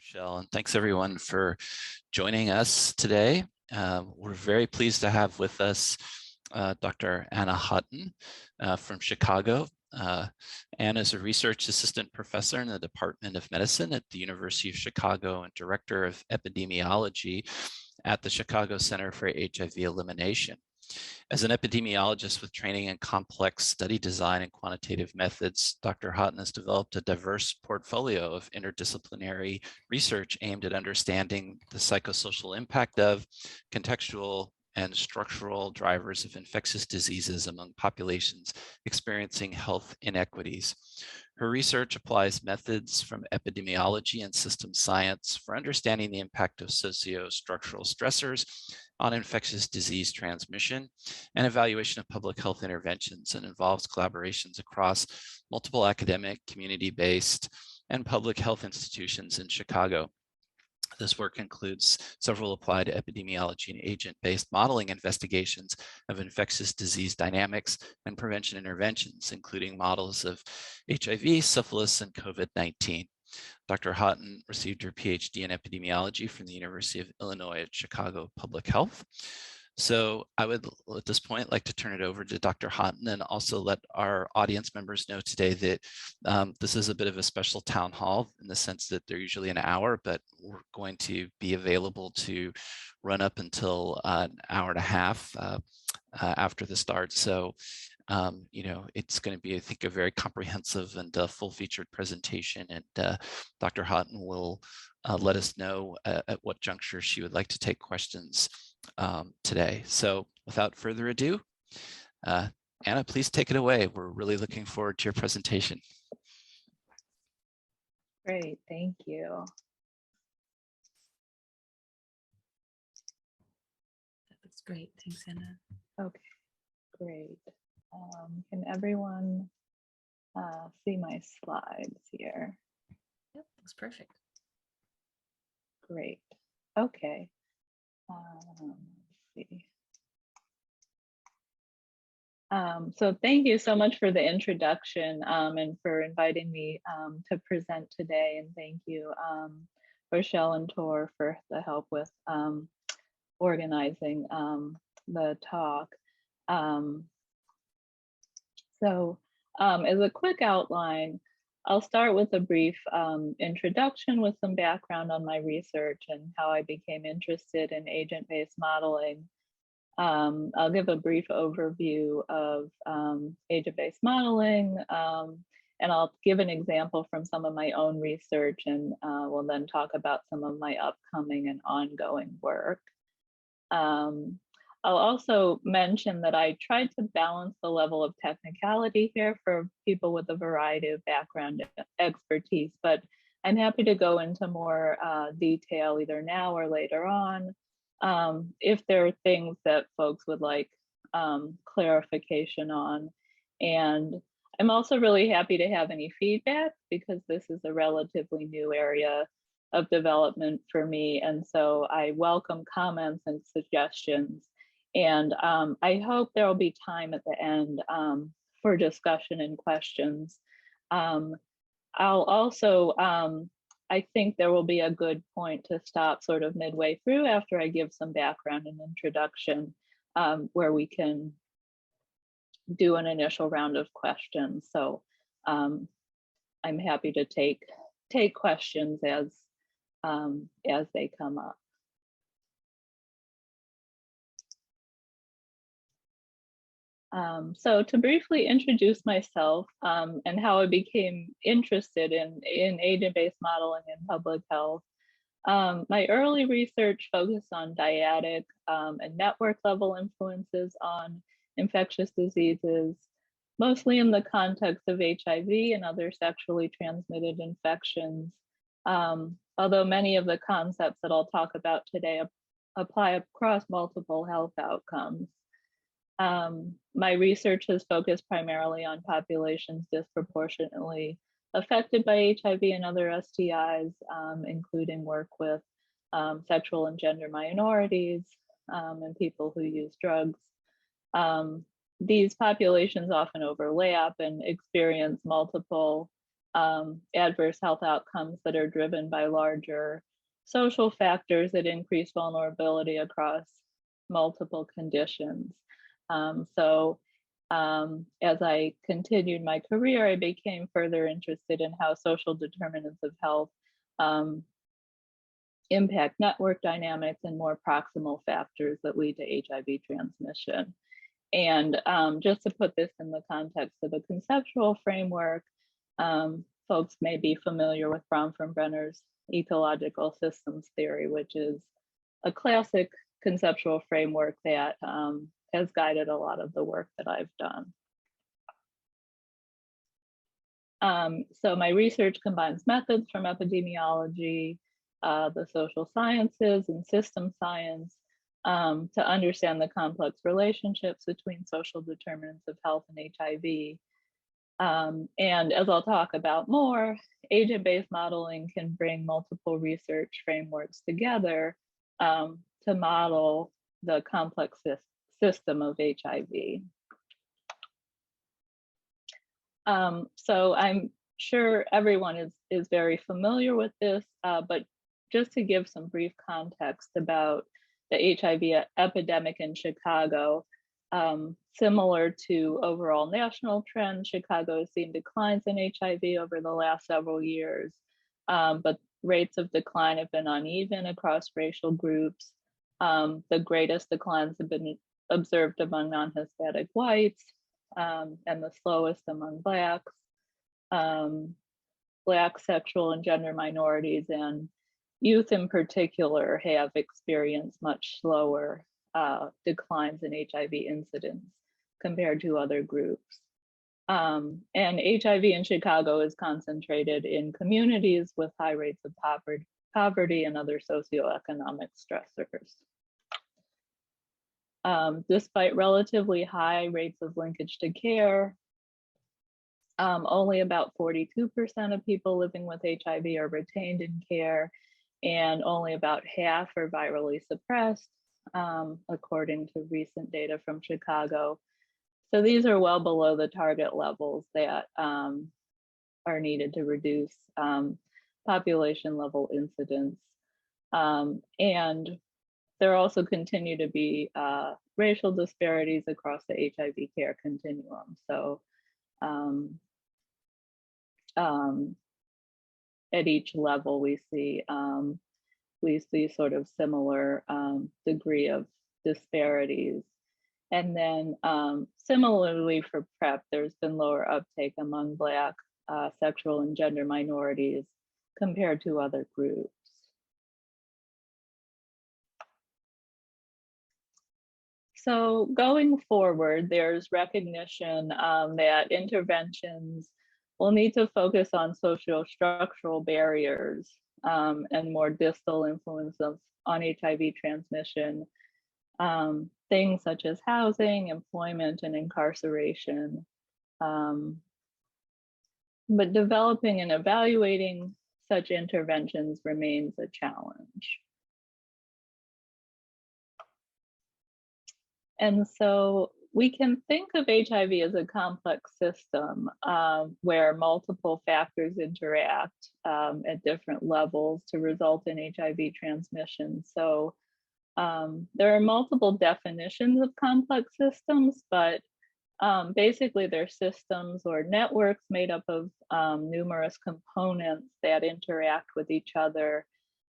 Rochelle, and thanks everyone for joining us today. We're very pleased to have with us Dr. Anna Hotton from Chicago. Anna is a research assistant professor in the Department of Medicine at the University of Chicago and director of epidemiology at the Chicago Center for HIV Elimination. As an epidemiologist with training in complex study design and quantitative methods, Dr. Hotton has developed a diverse portfolio of interdisciplinary research aimed at understanding the psychosocial impact of contextual and structural drivers of infectious diseases among populations experiencing health inequities. Her research applies methods from epidemiology and systems science for understanding the impact of socio-structural stressors on infectious disease transmission and evaluation of public health interventions, and involves collaborations across multiple academic, community-based, and public health institutions in Chicago. This work includes several applied epidemiology and agent-based modeling investigations of infectious disease dynamics and prevention interventions, including models of HIV, syphilis, and COVID-19. Dr. Hotton received her Ph.D. in epidemiology from the University of Illinois at Chicago Public Health. So I would, at this point, like to turn it over to Dr. Hotton and also let our audience members know today that this is a bit of a special town hall in the sense that they're usually an hour, but we're going to be available to run up until an hour and a half after the start. So you know, it's going to be, I think, a very comprehensive and full-featured presentation, and Dr. Hotton will let us know at what juncture she would like to take questions today. So without further ado, Anna, please take it away. We're really looking forward to your presentation. Great, thank you. That looks great. Thanks, Anna. Okay, great. Can everyone see my slides here? Yep, looks perfect. Great. Okay. Let's see. So thank you so much for the introduction and for inviting me to present today. And thank you, Rochelle and Tor, for the help with organizing the talk. So as a quick outline, I'll start with a brief introduction with some background on my research and how I became interested in agent-based modeling. I'll give a brief overview of agent-based modeling, and I'll give an example from some of my own research, and we'll then talk about some of my upcoming and ongoing work. I'll also mention that I tried to balance the level of technicality here for people with a variety of background expertise, but I'm happy to go into more detail either now or later on if there are things that folks would like clarification on. And I'm also really happy to have any feedback because this is a relatively new area of development for me. And so I welcome comments and suggestions. And I hope there will be time at the end for discussion and questions. I'll also, I think there will be a good point to stop sort of midway through after I give some background and introduction where we can do an initial round of questions. So I'm happy to take questions as they come up. So to briefly introduce myself and how I became interested in agent-based modeling in public health, my early research focused on dyadic and network level influences on infectious diseases, mostly in the context of HIV and other sexually transmitted infections. Although many of the concepts that I'll talk about today apply across multiple health outcomes. My research has focused primarily on populations disproportionately affected by HIV and other STIs, including work with sexual and gender minorities and people who use drugs. These populations often overlap and experience multiple adverse health outcomes that are driven by larger social factors that increase vulnerability across multiple conditions. As I continued my career, I became further interested in how social determinants of health impact network dynamics and more proximal factors that lead to HIV transmission. And just to put this in the context of a conceptual framework, folks may be familiar with Bronfenbrenner's ecological systems theory, which is a classic conceptual framework that has guided a lot of the work that I've done. So my research combines methods from epidemiology, the social sciences, and system science to understand the complex relationships between social determinants of health and HIV. And as I'll talk about more, agent-based modeling can bring multiple research frameworks together to model the complex system of HIV. So I'm sure everyone is very familiar with this, but just to give some brief context about the HIV epidemic in Chicago, similar to overall national trends, Chicago has seen declines in HIV over the last several years, but rates of decline have been uneven across racial groups. The greatest declines have been observed among non-Hispanic whites, and the slowest among Blacks. Black sexual and gender minorities and youth in particular have experienced much slower declines in HIV incidence compared to other groups. And HIV in Chicago is concentrated in communities with high rates of poverty and other socioeconomic stressors. Despite relatively high rates of linkage to care, only about 42% of people living with HIV are retained in care, and only about half are virally suppressed, according to recent data from Chicago. So these are well below the target levels that are needed to reduce population level incidence. And there also continue to be racial disparities across the HIV care continuum. So at each level, we see sort of similar degree of disparities. And then similarly for PrEP, there's been lower uptake among Black sexual and gender minorities compared to other groups. So going forward, there's recognition that interventions will need to focus on socio-structural barriers and more distal influences on HIV transmission, things such as housing, employment, and incarceration. But developing and evaluating such interventions remains a challenge. And so we can think of HIV as a complex system where multiple factors interact at different levels to result in HIV transmission. So there are multiple definitions of complex systems, but basically they're systems or networks made up of numerous components that interact with each other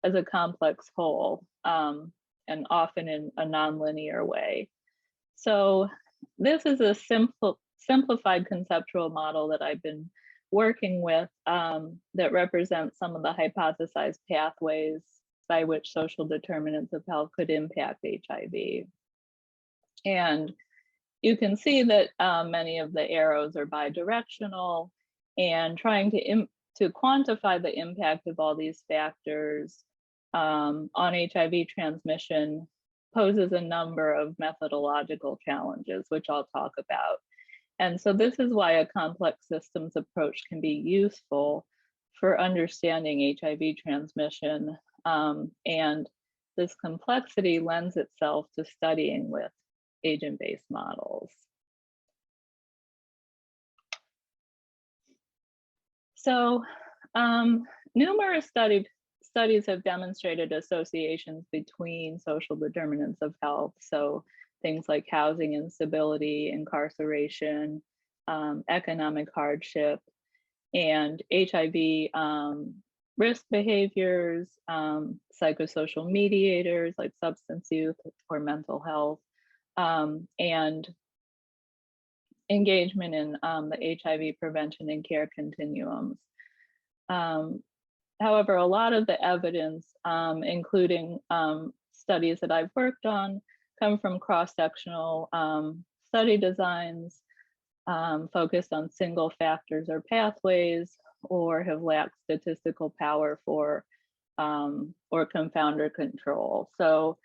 as a complex whole, and often in a nonlinear way. So this is a simplified conceptual model that I've been working with that represents some of the hypothesized pathways by which social determinants of health could impact HIV. And you can see that many of the arrows are bidirectional, and trying to quantify the impact of all these factors on HIV transmission poses a number of methodological challenges, which I'll talk about. And so this is why a complex systems approach can be useful for understanding HIV transmission. And this complexity lends itself to studying with agent-based models. So numerous studies have demonstrated associations between social determinants of health. So things like housing instability, incarceration, economic hardship, and HIV risk behaviors, psychosocial mediators like substance use or mental health, and engagement in the HIV prevention and care continuums. However, a lot of the evidence, including studies that I've worked on, come from cross-sectional study designs focused on single factors or pathways, or have lacked statistical power for or confounder control. So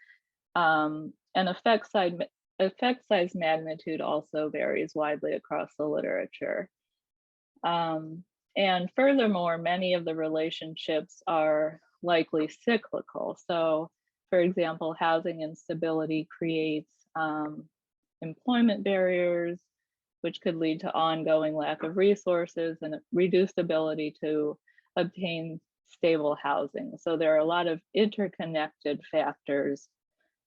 an effect size magnitude also varies widely across the literature. And furthermore, many of the relationships are likely cyclical. So for example, housing instability creates employment barriers, which could lead to ongoing lack of resources and reduced ability to obtain stable housing. So there are a lot of interconnected factors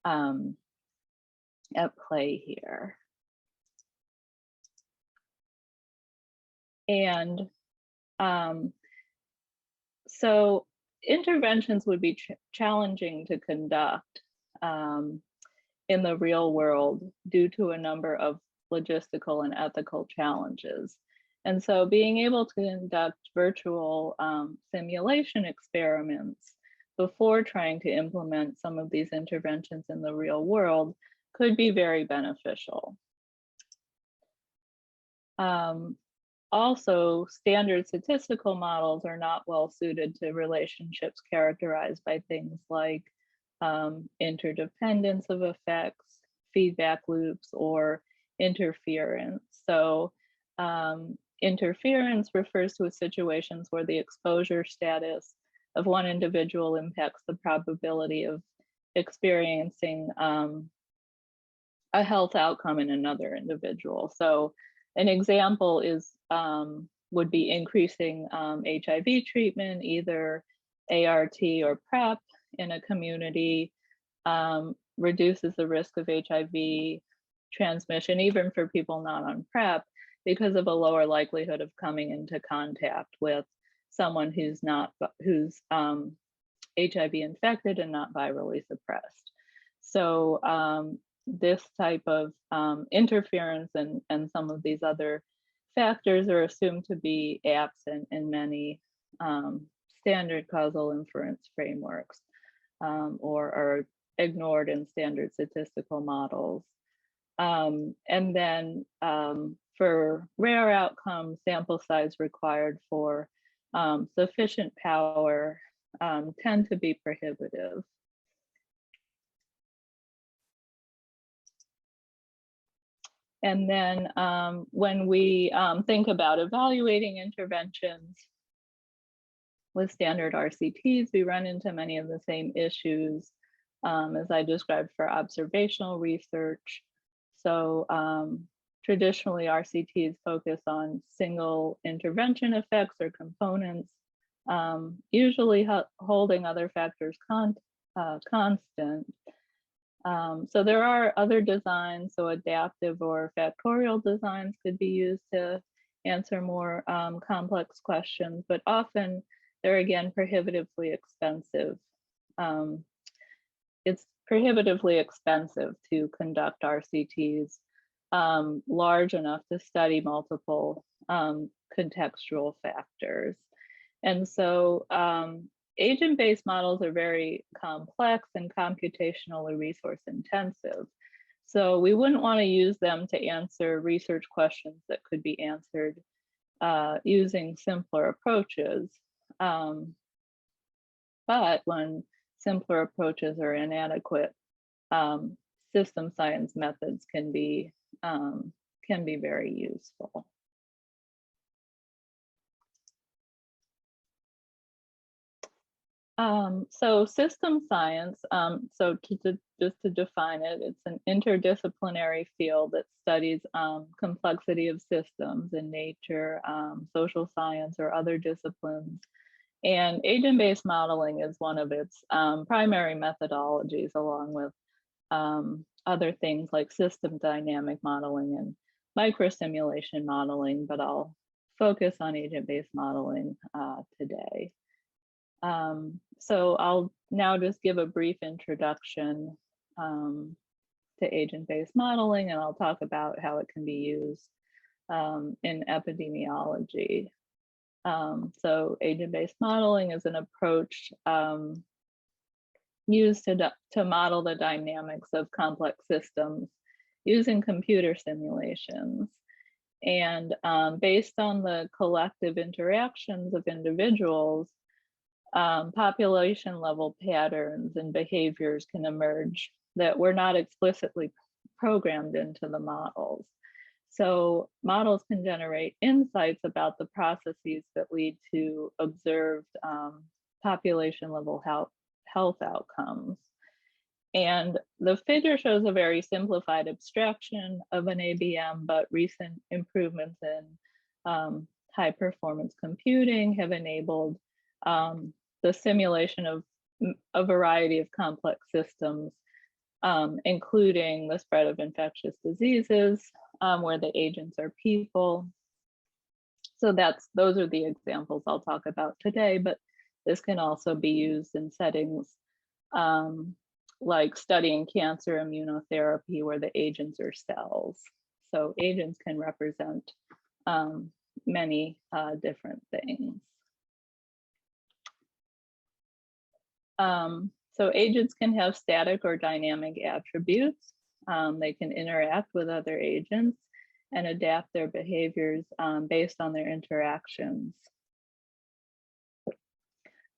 at play here. And so interventions would be challenging to conduct in the real world due to a number of logistical and ethical challenges. And so being able to conduct virtual simulation experiments before trying to implement some of these interventions in the real world could be very beneficial. Also, standard statistical models are not well suited to relationships characterized by things like interdependence of effects, feedback loops, or interference. So interference refers to situations where the exposure status of one individual impacts the probability of experiencing a health outcome in another individual. So an example is would be increasing HIV treatment, either ART or PrEP in a community, reduces the risk of HIV transmission, even for people not on PrEP, because of a lower likelihood of coming into contact with someone who's HIV infected and not virally suppressed. So this type of interference and some of these other factors are assumed to be absent in many standard causal inference frameworks, or are ignored in standard statistical models. And then for rare outcomes, sample size required for sufficient power tend to be prohibitive. And then when we think about evaluating interventions with standard RCTs, we run into many of the same issues as I described for observational research. So traditionally, RCTs focus on single intervention effects or components, usually holding other factors constant. So there are other designs, so adaptive or factorial designs could be used to answer more complex questions, but often they're again prohibitively expensive. It's prohibitively expensive to conduct RCTs large enough to study multiple contextual factors. And so agent-based models are very complex and computationally resource intensive. So we wouldn't want to use them to answer research questions that could be answered using simpler approaches. But when simpler approaches are inadequate, system science methods can be very useful. So system science, just to define it, it's an interdisciplinary field that studies complexity of systems in nature, social science, or other disciplines. And agent-based modeling is one of its primary methodologies, along with other things like system dynamic modeling and microsimulation modeling, but I'll focus on agent-based modeling today. So I'll now just give a brief introduction to agent-based modeling, and I'll talk about how it can be used in epidemiology. So agent-based modeling is an approach used to model the dynamics of complex systems using computer simulations. And based on the collective interactions of individuals, population level patterns and behaviors can emerge that were not explicitly programmed into the models. So models can generate insights about the processes that lead to observed population level health outcomes. And the figure shows a very simplified abstraction of an ABM, but recent improvements in high performance computing have enabled the simulation of a variety of complex systems, including the spread of infectious diseases, where the agents are people. So those are the examples I'll talk about today, but this can also be used in settings like studying cancer immunotherapy, where the agents are cells. So agents can represent many different things. So agents can have static or dynamic attributes. They can interact with other agents and adapt their behaviors based on their interactions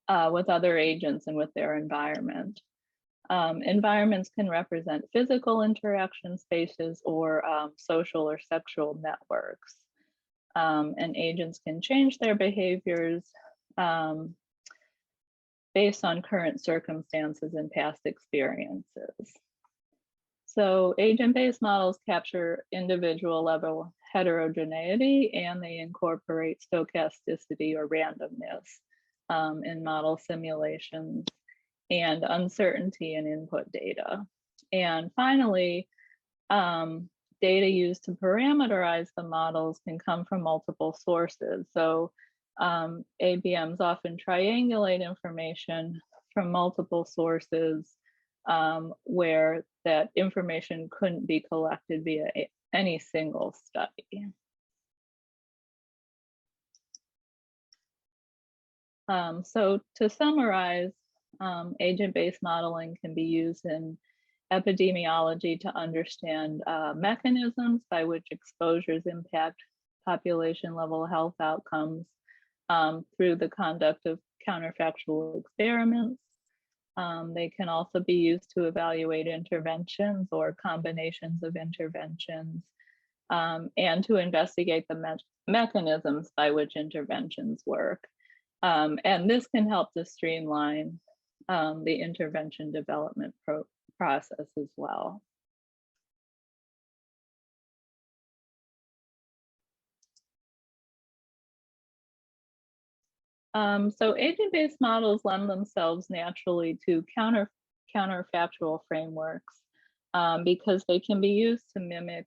with other agents and with their environment. Environments can represent physical interaction spaces or social or sexual networks. And agents can change their behaviors based on current circumstances and past experiences. So agent-based models capture individual level heterogeneity, and they incorporate stochasticity or randomness in model simulations and uncertainty in input data. And finally, data used to parameterize the models can come from multiple sources. So ABMs often triangulate information from multiple sources where that information couldn't be collected via any single study. So to summarize, agent-based modeling can be used in epidemiology to understand mechanisms by which exposures impact population level health outcomes through the conduct of counterfactual experiments. They can also be used to evaluate interventions or combinations of interventions and to investigate the mechanisms by which interventions work. And this can help to streamline the intervention development process as well. So agent-based models lend themselves naturally to counterfactual frameworks because they can be used to mimic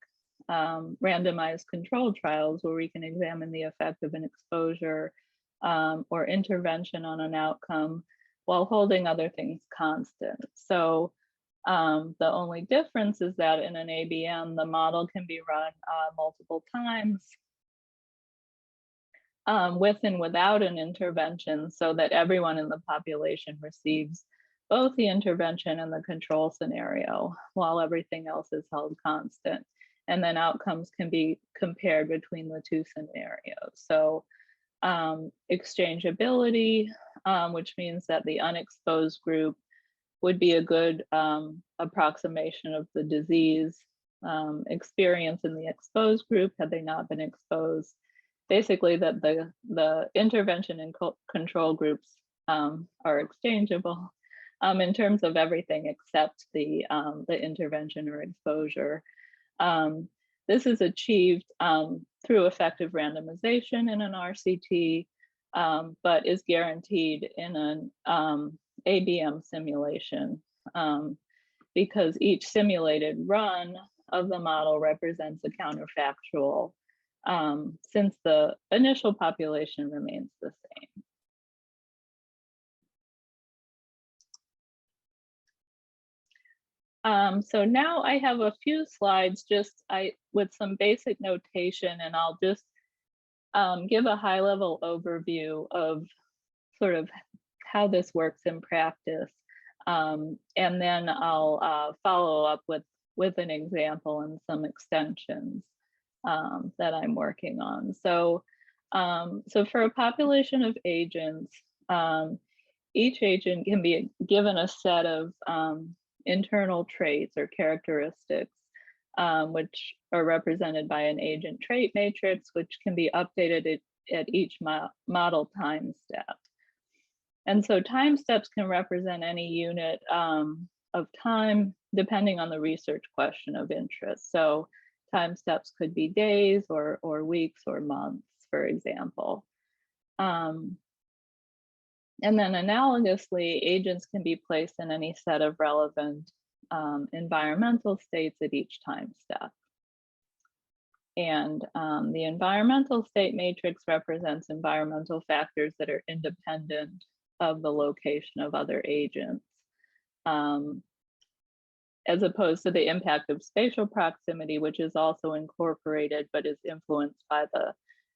randomized controlled trials where we can examine the effect of an exposure or intervention on an outcome while holding other things constant. So the only difference is that in an ABM, the model can be run multiple times with and without an intervention so that everyone in the population receives both the intervention and the control scenario while everything else is held constant. And then outcomes can be compared between the two scenarios. So exchangeability, which means that the unexposed group would be a good approximation of the disease experience in the exposed group had they not been exposed. Basically that the intervention and control groups are exchangeable in terms of everything except the intervention or exposure. This is achieved through effective randomization in an RCT, but is guaranteed in an ABM simulation because each simulated run of the model represents a counterfactual since the initial population remains the same. So now I have a few slides just with some basic notation, and I'll just give a high-level overview of sort of how this works in practice. And then I'll follow up with an example and some extensions that I'm working on. So, so for a population of agents, each agent can be given a set of internal traits or characteristics, which are represented by an agent trait matrix, which can be updated at each model time step. And so time steps can represent any unit of time depending on the research question of interest. So time steps could be days or weeks or months, for example. And then analogously, agents can be placed in any set of relevant environmental states at each time step. And the environmental state matrix represents environmental factors that are independent of the location of other agents, as opposed to the impact of spatial proximity, which is also incorporated but is influenced by the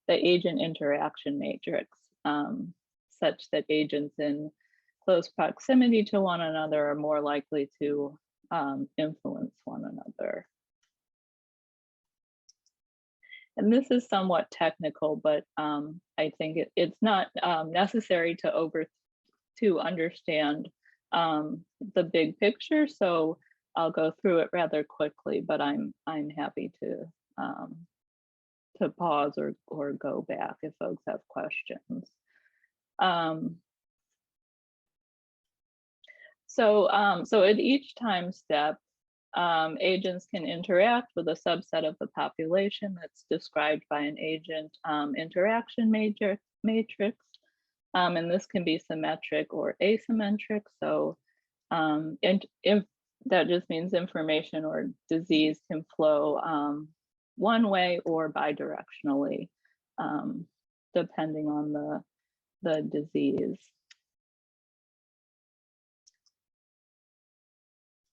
agent interaction matrix, such that agents in close proximity to one another are more likely to influence one another. And this is somewhat technical, but I think it's not necessary to understand the big picture. So I'll go through it rather quickly, but I'm happy to pause or go back if folks have questions. So at each time step, agents can interact with a subset of the population that's described by an agent interaction matrix. And this can be symmetric or asymmetric. So and if that just means information or disease can flow one way or bidirectionally, depending on the disease.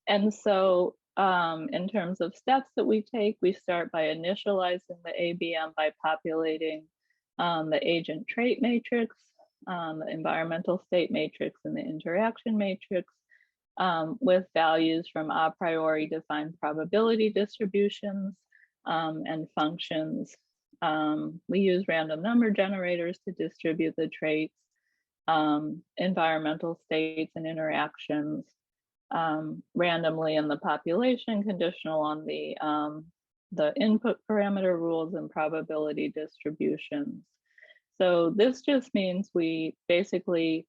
And so in terms of steps that we take, we start by initializing the ABM by populating the agent trait matrix, the environmental state matrix, and the interaction matrix with values from a priori defined probability distributions and functions. We use random number generators to distribute the traits, environmental states and interactions randomly in the population, conditional on the input parameter rules and probability distributions. So this just means we basically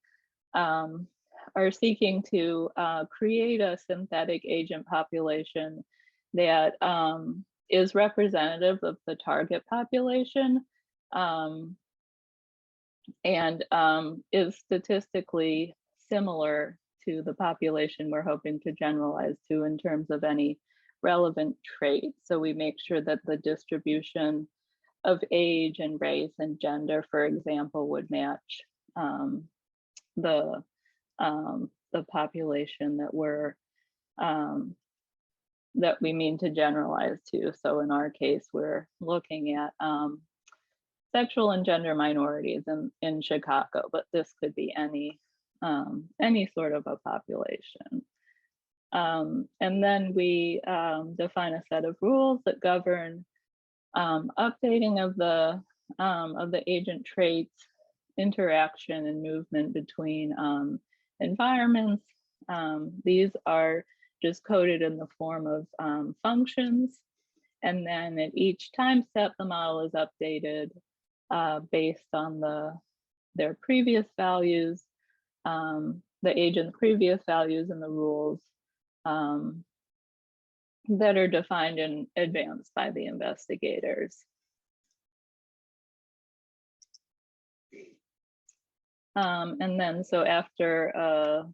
are seeking to create a synthetic agent population that is representative of the target population and is statistically similar to the population we're hoping to generalize to in terms of any relevant traits. So we make sure that the distribution of age and race and gender, for example, would match the population that that we mean to generalize to. So in our case, we're looking at sexual and gender minorities in Chicago, but this could be any sort of a population. And then we define a set of rules that govern updating of the agent traits, interaction and movement between environments. These are just coded in the form of functions. And then at each time step, the model is updated based on their previous values the agent's previous values and the rules that are defined in advance by the investigators. And then, so after a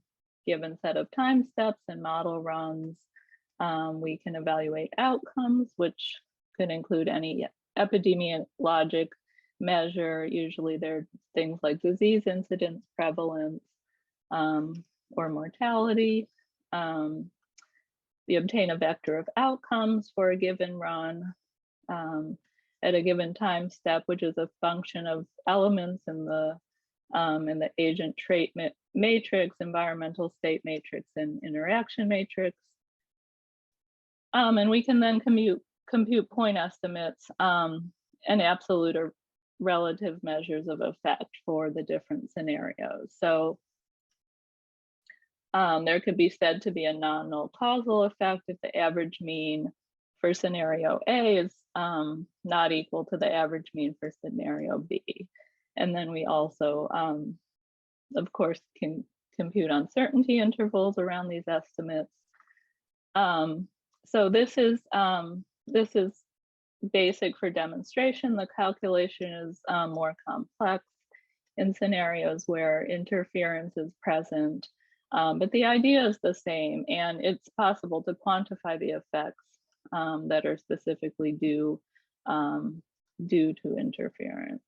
given set of time steps and model runs, we can evaluate outcomes, which could include any epidemiologic measure. Usually they're things like disease incidence, prevalence, or mortality. We obtain a vector of outcomes for a given run at a given time step, which is a function of elements in the agent trait matrix, environmental state matrix, and interaction matrix. And we can then compute point estimates and absolute or relative measures of effect for the different scenarios. So there could be said to be a non-null causal effect if the average mean for scenario A is not equal to the average mean for scenario B. And then we also, of course, can compute uncertainty intervals around these estimates. So this is basic for demonstration. The calculation is more complex in scenarios where interference is present, but the idea is the same, and it's possible to quantify the effects that are specifically due to interference.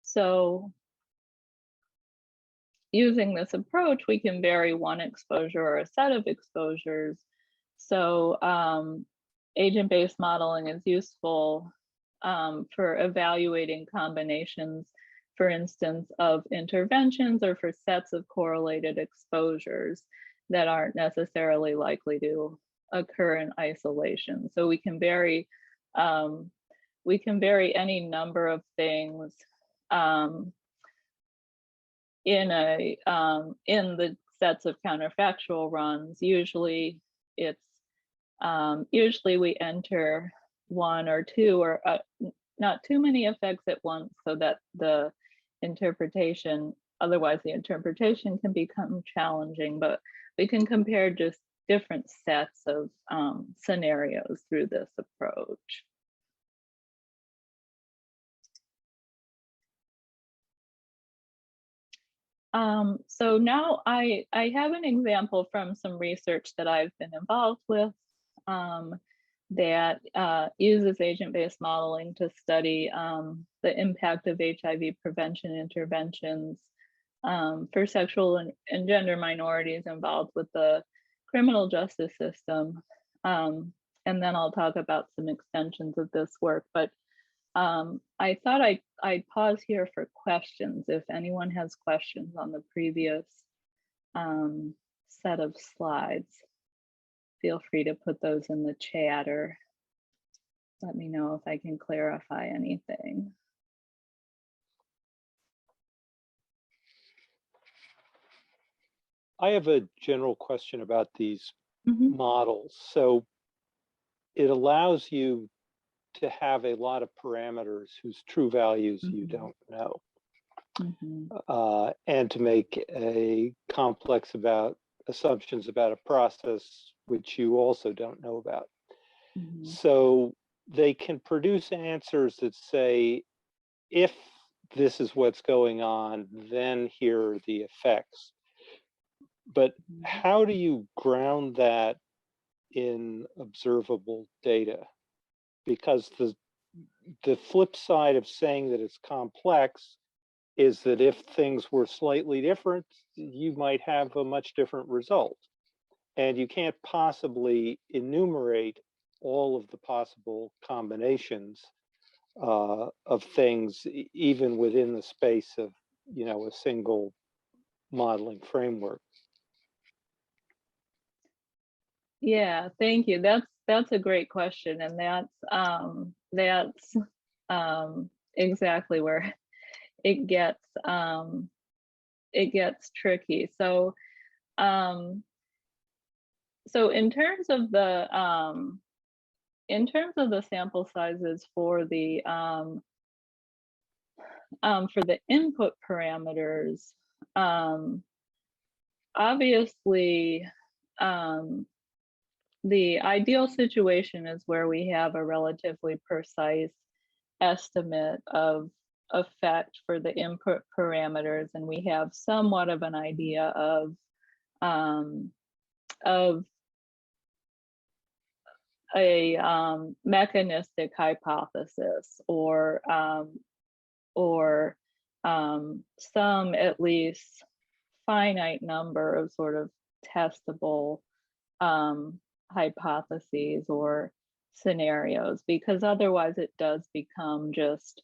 So using this approach, we can vary one exposure or a set of exposures. So agent-based modeling is useful for evaluating combinations, for instance, of interventions or for sets of correlated exposures that aren't necessarily likely to occur in isolation. So we can vary any number of things in the sets of counterfactual runs. Usually we enter one or two or not too many effects at once, so that the interpretation can become challenging, but we can compare just different sets of scenarios through this approach. So now I have an example from some research that I've been involved with that uses agent-based modeling to study the impact of HIV prevention interventions for sexual and gender minorities involved with the criminal justice system. And then I'll talk about some extensions of this work, but I thought I'd pause here for questions. If anyone has questions on the previous set of slides, feel free to put those in the chat or let me know if I can clarify anything. I have a general question about these models. So it allows you to have a lot of parameters whose true values you don't know, and to make a complex assumptions about a process which you also don't know about. So they can produce answers that say, if this is what's going on, then here are the effects. But how do you ground that in observable data? Because the flip side of saying that it's complex is that if things were slightly different, you might have a much different result. And you can't possibly enumerate all of the possible combinations of things, even within the space of, a single modeling framework. Yeah, thank you. That's a great question, and that's exactly where it gets tricky. So so in terms of the sample sizes for the input parameters, obviously, the ideal situation is where we have a relatively precise estimate of effect for the input parameters, and we have somewhat of an idea of a mechanistic hypothesis, or some at least finite number of sort of testable hypotheses or scenarios, because otherwise it does become just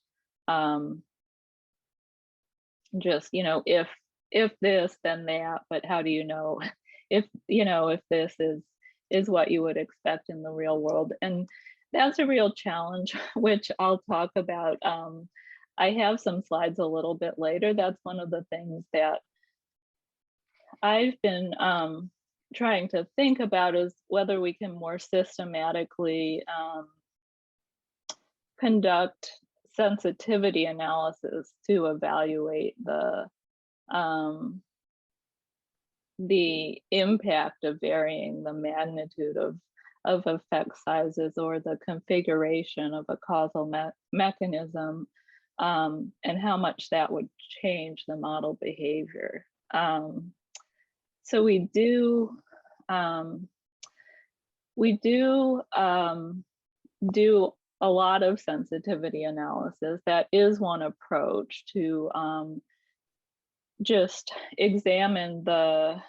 if this then that, but how do you know if this is what you would expect in the real world? And that's a real challenge, which I'll talk about. I have some slides a little bit later. That's one of the things that I've been trying to think about, is whether we can more systematically conduct sensitivity analysis to evaluate the impact of varying the magnitude of effect sizes or the configuration of a causal mechanism, and how much that would change the model behavior. So we do do a lot of sensitivity analysis. That is one approach to just examine the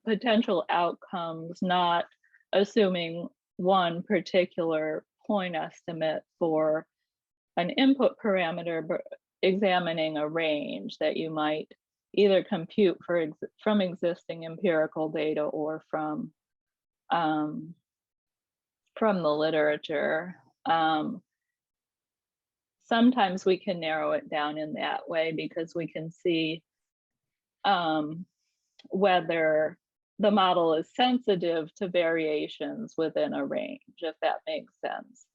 potential outcomes, not assuming one particular point estimate for an input parameter, but examining a range that you might either compute from existing empirical data or from the literature. Sometimes we can narrow it down in that way because we can see whether the model is sensitive to variations within a range, if that makes sense.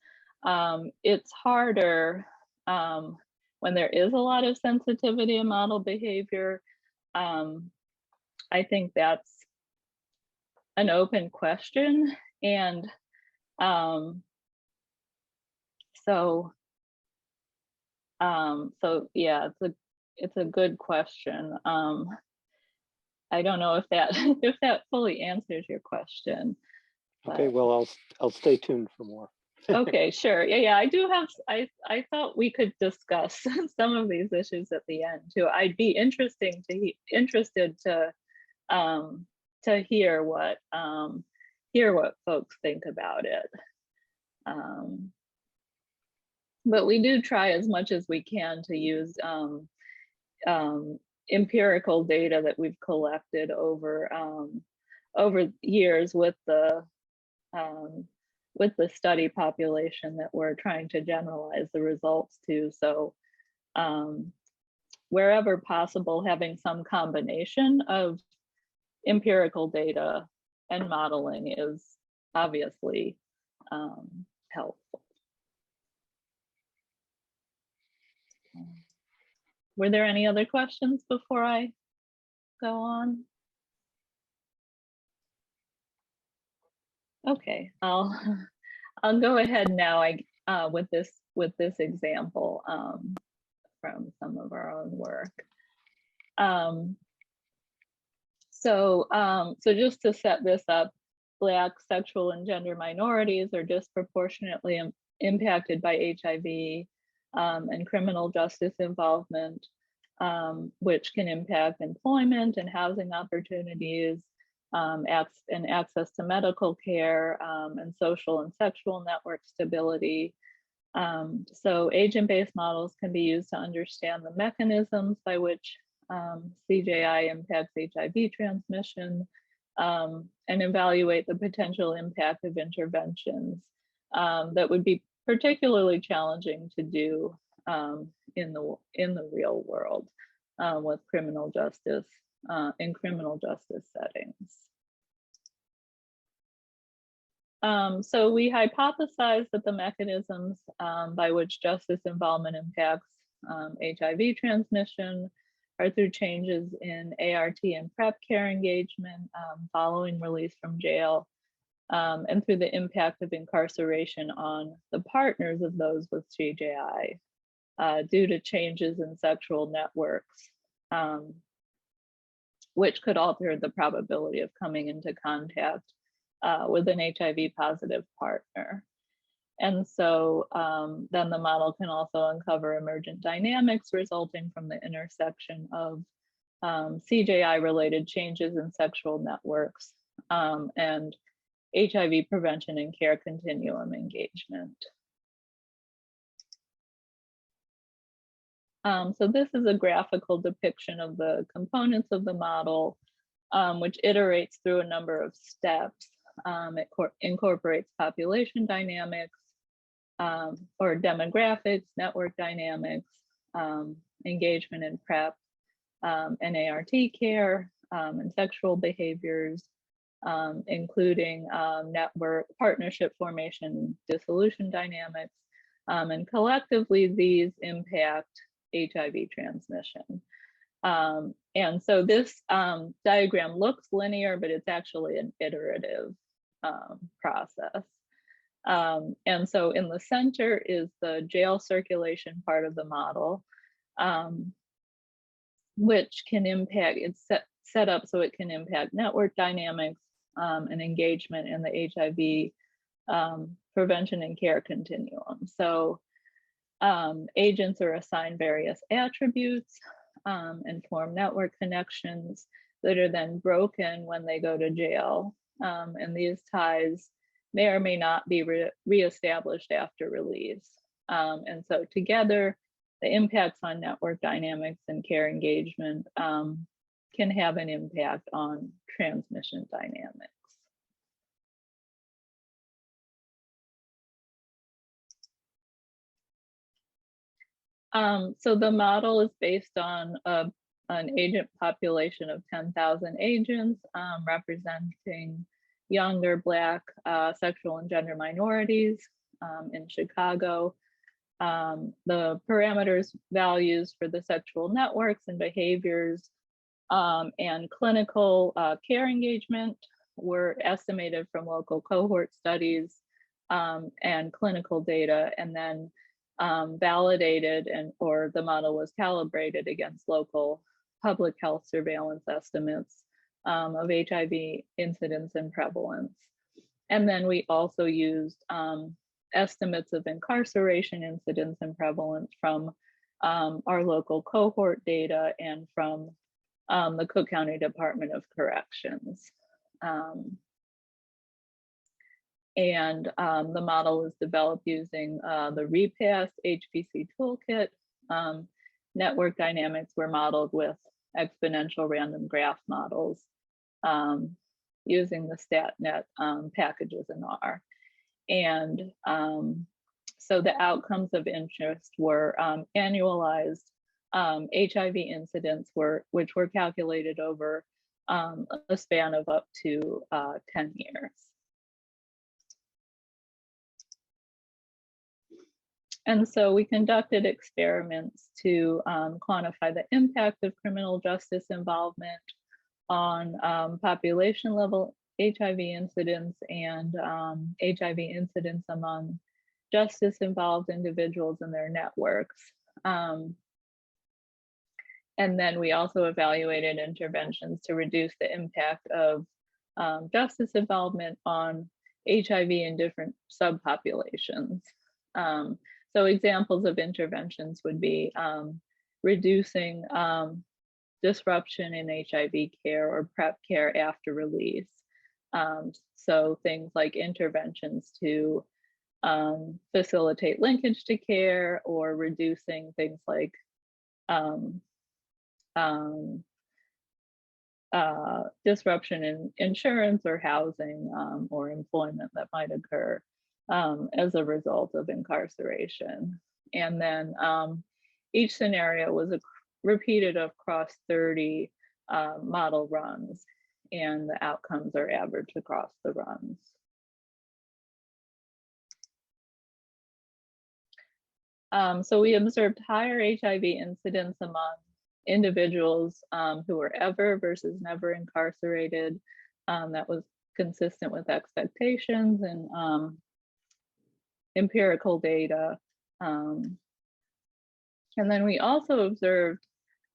It's harder when there is a lot of sensitivity in model behavior. I think that's an open question, and so yeah, it's a good question. I don't know if that fully answers your question. Okay, well, I'll stay tuned for more. Okay, sure. Yeah, I do have. I thought we could discuss some of these issues at the end too. I'd be interested to hear what folks think about it. But we do try as much as we can to use empirical data that we've collected over years with the study population that we're trying to generalize the results to. So wherever possible, having some combination of empirical data and modeling is obviously helpful. Were there any other questions before I go on? Okay, I'll go ahead now. With this example from some of our own work. So just to set this up, Black, sexual, and gender minorities are disproportionately impacted by HIV and criminal justice involvement, which can impact employment and housing opportunities, and access to medical care, and social and sexual network stability. So agent-based models can be used to understand the mechanisms by which CJI impacts HIV transmission, and evaluate the potential impact of interventions that would be particularly challenging to do in the real world with criminal justice in criminal justice settings. So we hypothesize that the mechanisms by which justice involvement impacts HIV transmission are through changes in ART and PrEP care engagement following release from jail, and through the impact of incarceration on the partners of those with CJI due to changes in sexual networks, which could alter the probability of coming into contact with an HIV positive partner. And so then the model can also uncover emergent dynamics resulting from the intersection of CJI related changes in sexual networks and HIV prevention and care continuum engagement. So this is a graphical depiction of the components of the model, which iterates through a number of steps. It incorporates population dynamics or demographics, network dynamics, engagement in PrEP and ART care, and sexual behaviors, including network partnership formation, dissolution dynamics, and collectively these impact HIV transmission. And so this diagram looks linear, but it's actually an iterative process. And so in the center is the jail circulation part of the model, which can impact, it's set up so it can impact network dynamics and engagement in the HIV prevention and care continuum. So agents are assigned various attributes and form network connections that are then broken when they go to jail. And these ties may or may not be reestablished after release. And so together, the impacts on network dynamics and care engagement can have an impact on transmission dynamics. So the model is based on an agent population of 10,000 agents representing younger Black sexual and gender minorities in Chicago. The parameters values for the sexual networks and behaviors and clinical care engagement were estimated from local cohort studies and clinical data, and then validated or the model was calibrated against local public health surveillance estimates of HIV incidence and prevalence. And then we also used estimates of incarceration incidence and prevalence from our local cohort data and from the Cook County Department of Corrections. And the model was developed using the REPASS HPC toolkit. Network dynamics were modeled with exponential random graph models using the StatNet packages in R. And so the outcomes of interest were annualized HIV incidents which were calculated over a span of up to 10 years. And so we conducted experiments to quantify the impact of criminal justice involvement on population level HIV incidence and HIV incidence among justice involved individuals and their networks. And then we also evaluated interventions to reduce the impact of justice involvement on HIV in different subpopulations. So examples of interventions would be reducing disruption in HIV care or PrEP care after release. So things like interventions to facilitate linkage to care or reducing things like disruption in insurance or housing or employment that might occur as a result of incarceration. And then each scenario was repeated across 30 model runs, and the outcomes are averaged across the runs. So we observed higher HIV incidence among individuals who were ever versus never incarcerated. That was consistent with expectations and empirical data. And then we also observed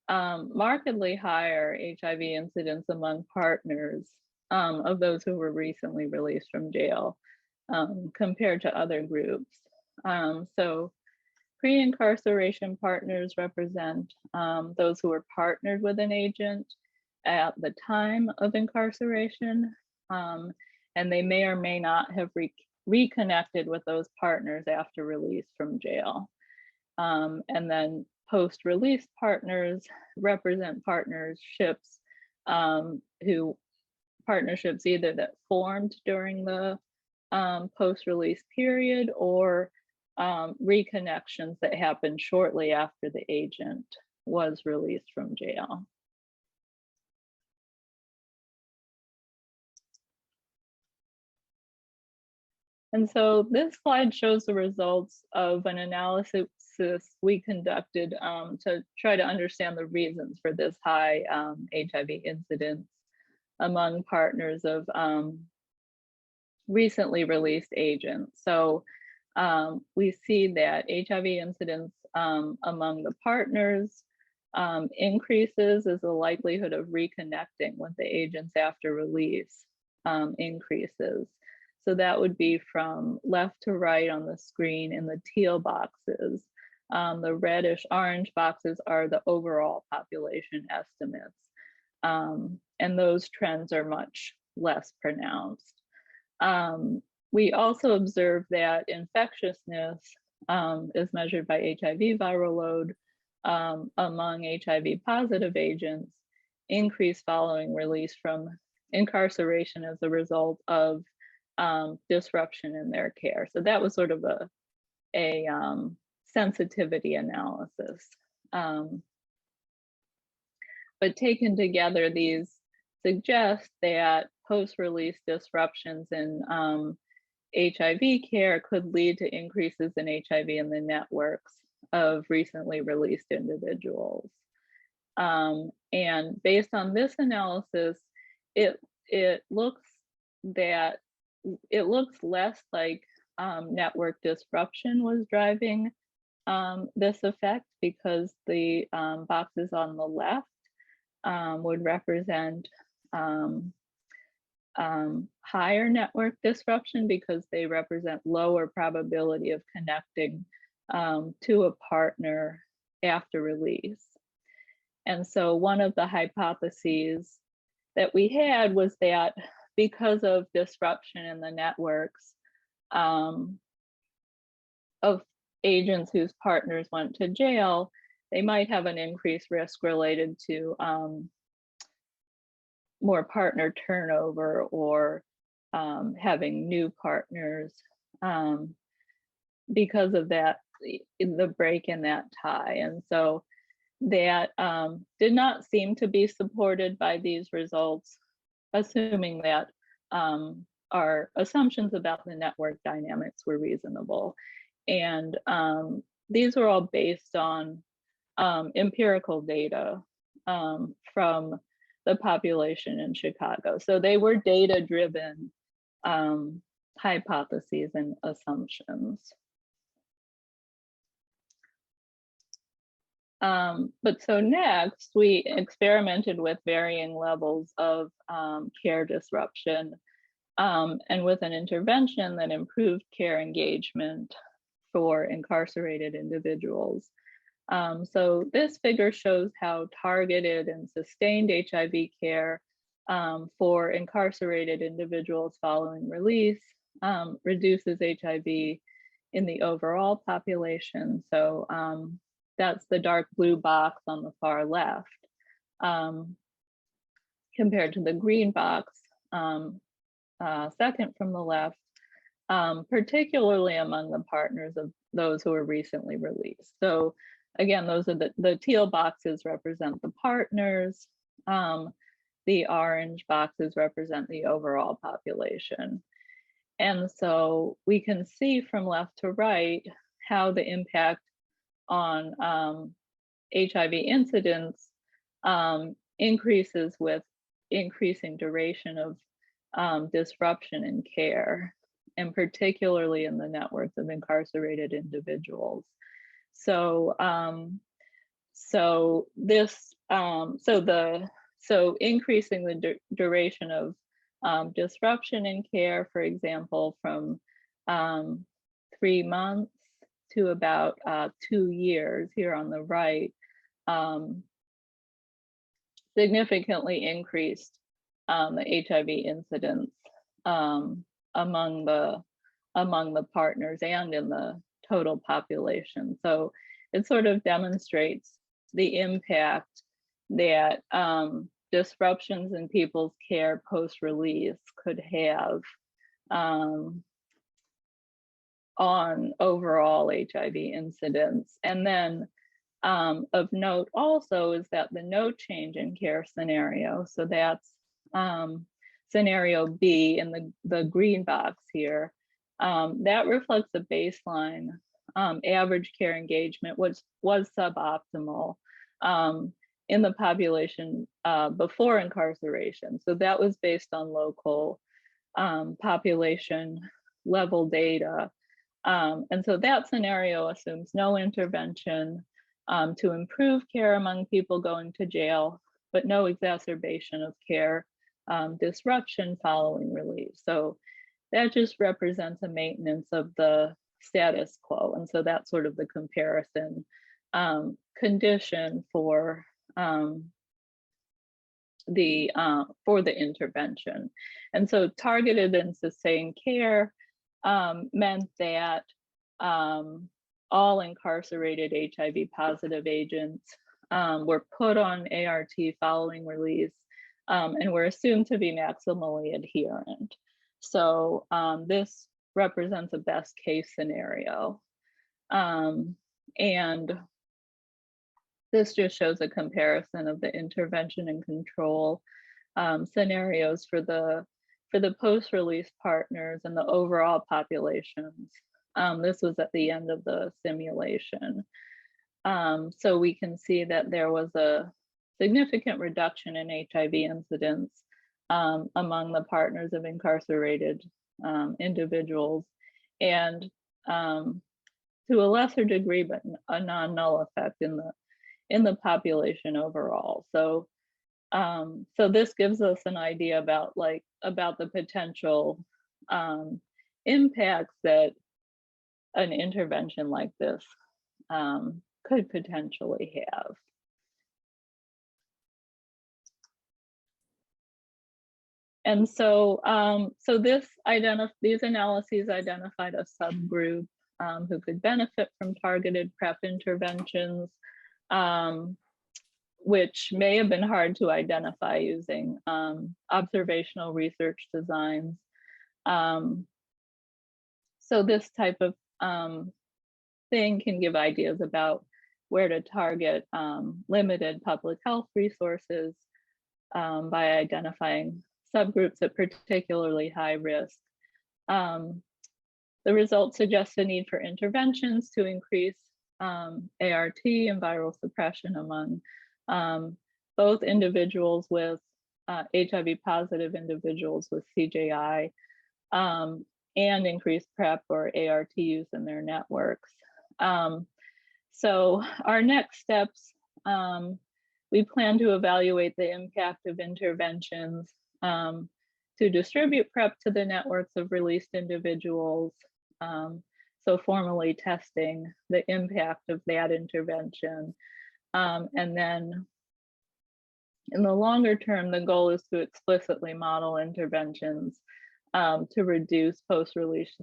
markedly higher HIV incidence among partners of those who were recently released from jail compared to other groups. So pre-incarceration partners represent those who were partnered with an agent at the time of incarceration, and they may or may not have reconnected with those partners after release from jail. And then post-release partners represent partnerships partnerships either that formed during the post-release period or reconnections that happened shortly after the agent was released from jail. And so this slide shows the results of an analysis we conducted to try to understand the reasons for this high HIV incidence among partners of recently released agents. So we see that HIV incidence among the partners increases as the likelihood of reconnecting with the agents after release increases. So that would be from left to right on the screen in the teal boxes. The reddish orange boxes are the overall population estimates. And those trends are much less pronounced. We also observe that infectiousness is measured by HIV viral load among HIV positive agents increased following release from incarceration as a result of disruption in their care. So that was sort of a sensitivity analysis. But taken together, these suggest that post-release disruptions in HIV care could lead to increases in HIV in the networks of recently released individuals. And based on this analysis, it looks less like network disruption was driving this effect, because the boxes on the left would represent higher network disruption because they represent lower probability of connecting to a partner after release. And so one of the hypotheses that we had was that because of disruption in the networks of agents whose partners went to jail, they might have an increased risk related to more partner turnover or having new partners because of that, the break in that tie. And so that did not seem to be supported by these results, assuming that our assumptions about the network dynamics were reasonable. And these were all based on empirical data from the population in Chicago. So they were data-driven hypotheses and assumptions. But so next, we experimented with varying levels of care disruption and with an intervention that improved care engagement for incarcerated individuals. So this figure shows how targeted and sustained HIV care for incarcerated individuals following release reduces HIV in the overall population. So that's the dark blue box on the far left, compared to the green box, second from the left, particularly among the partners of those who were recently released. So again, those are the teal boxes represent the partners. The orange boxes represent the overall population. And so we can see from left to right how the impact on HIV incidence increases with increasing duration of disruption in care, and particularly in the networks of incarcerated individuals. So, so increasing the duration of disruption in care, for example, from 3 months to about 2 years here on the right, significantly increased the HIV incidence among the partners and in the total population. So it sort of demonstrates the impact that disruptions in people's care post-release could have on overall HIV incidence. And then of note also is that the no change in care scenario, so that's scenario B in the green box here, that reflects a baseline average care engagement, which was suboptimal in the population before incarceration. So that was based on local population level data. And so that scenario assumes no intervention to improve care among people going to jail, but no exacerbation of care disruption following release. So that just represents a maintenance of the status quo. And so that's sort of the comparison condition for the intervention. And so targeted and sustained care meant that all incarcerated HIV positive agents were put on ART following release and were assumed to be maximally adherent. So this represents a best case scenario. And this just shows a comparison of the intervention and control scenarios for the post-release partners and the overall populations. This was at the end of the simulation. So we can see that there was a significant reduction in HIV incidence among the partners of incarcerated individuals, and to a lesser degree, but a non-null effect in the population overall. So so this gives us an idea about the potential impacts that an intervention like this could potentially have. And so, these analyses identified a subgroup who could benefit from targeted PrEP interventions, which may have been hard to identify using observational research designs. So this type of thing can give ideas about where to target limited public health resources by identifying subgroups at particularly high risk. The results suggest a need for interventions to increase ART and viral suppression among both individuals with HIV positive individuals with CJI and increase PrEP or ART use in their networks. So our next steps, we plan to evaluate the impact of interventions to distribute PrEP to the networks of released individuals. So formally testing the impact of that intervention. And then in the longer term, the goal is to explicitly model interventions to reduce post-release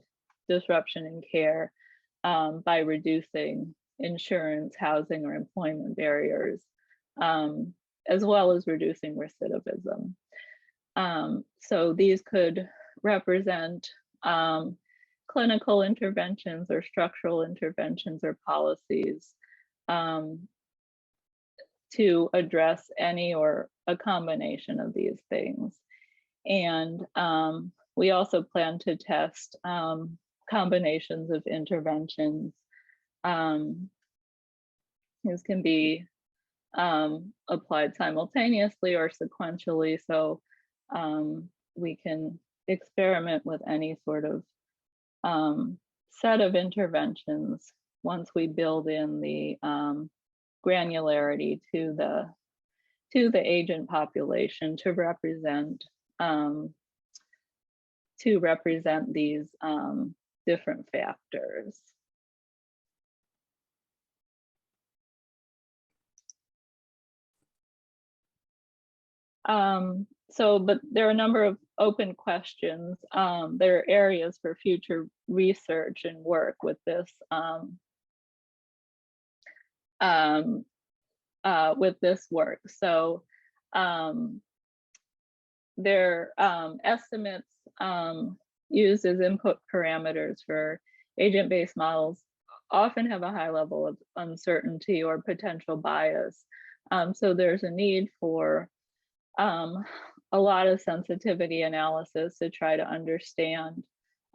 disruption in care by reducing insurance, housing, or employment barriers, as well as reducing recidivism. So these could represent clinical interventions or structural interventions or policies to address any or a combination of these things. And we also plan to test combinations of interventions. These can be applied simultaneously or sequentially. So we can experiment with any sort of set of interventions once we build in the granularity to the agent population to represent these different factors. But there are a number of open questions. There are areas for future research and work with this work. So their estimates used as input parameters for agent-based models often have a high level of uncertainty or potential bias. So there's a need for a lot of sensitivity analysis to try to understand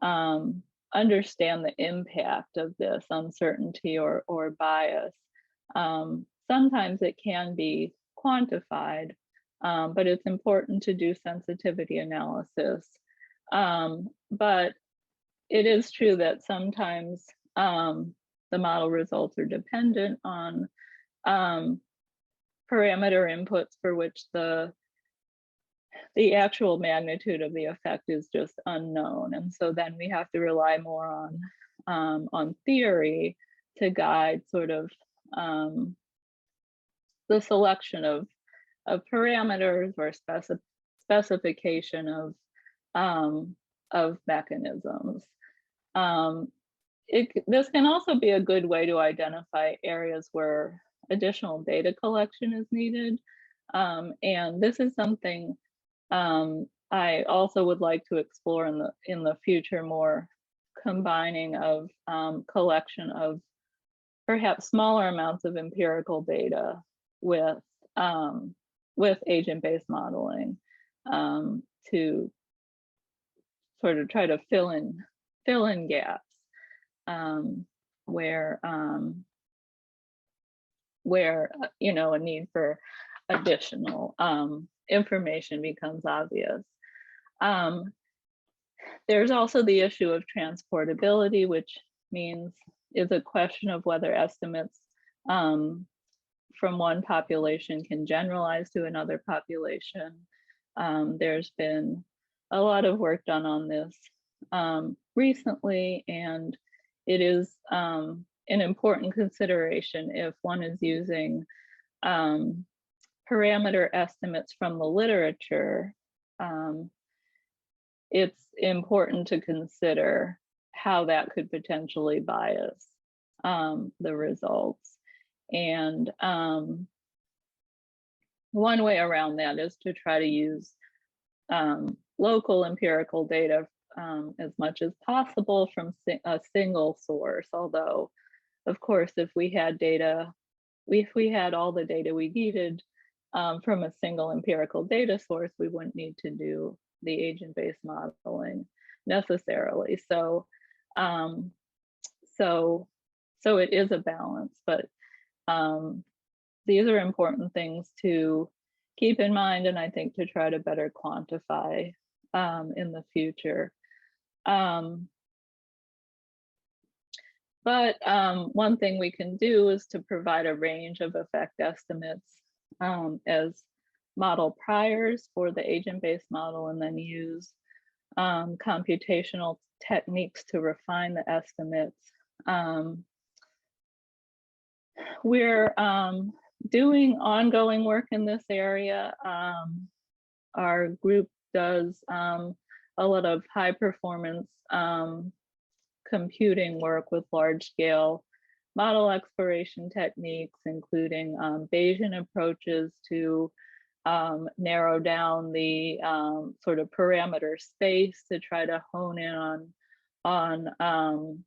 the impact of this uncertainty or bias. Sometimes it can be quantified, but it's important to do sensitivity analysis. But it is true that sometimes the model results are dependent on parameter inputs for which the actual magnitude of the effect is just unknown. And so then we have to rely more on theory to guide sort of the selection of parameters or specification of mechanisms. This can also be a good way to identify areas where additional data collection is needed. And this is something I also would like to explore in the future, more combining of collection of perhaps smaller amounts of empirical data with agent-based modeling to sort of try to fill in gaps where a need for additional information becomes obvious. There's also the issue of transportability, which is a question of whether estimates from one population can generalize to another population. There's been a lot of work done on this recently, and it is an important consideration if one is using parameter estimates from the literature. It's important to consider how that could potentially bias the results. And one way around that is to try to use local empirical data as much as possible from a single source. Although, of course, if we had all the data we needed from a single empirical data source, we wouldn't need to do the agent-based modeling necessarily. So it is a balance, but these are important things to keep in mind, and I think to try to better quantify in the future. But one thing we can do is to provide a range of effect estimates as model priors for the agent-based model, and then use computational techniques to refine the estimates. We're doing ongoing work in this area. Our group does a lot of high performance computing work with large scale model exploration techniques, including Bayesian approaches to narrow down the sort of parameter space to try to hone in on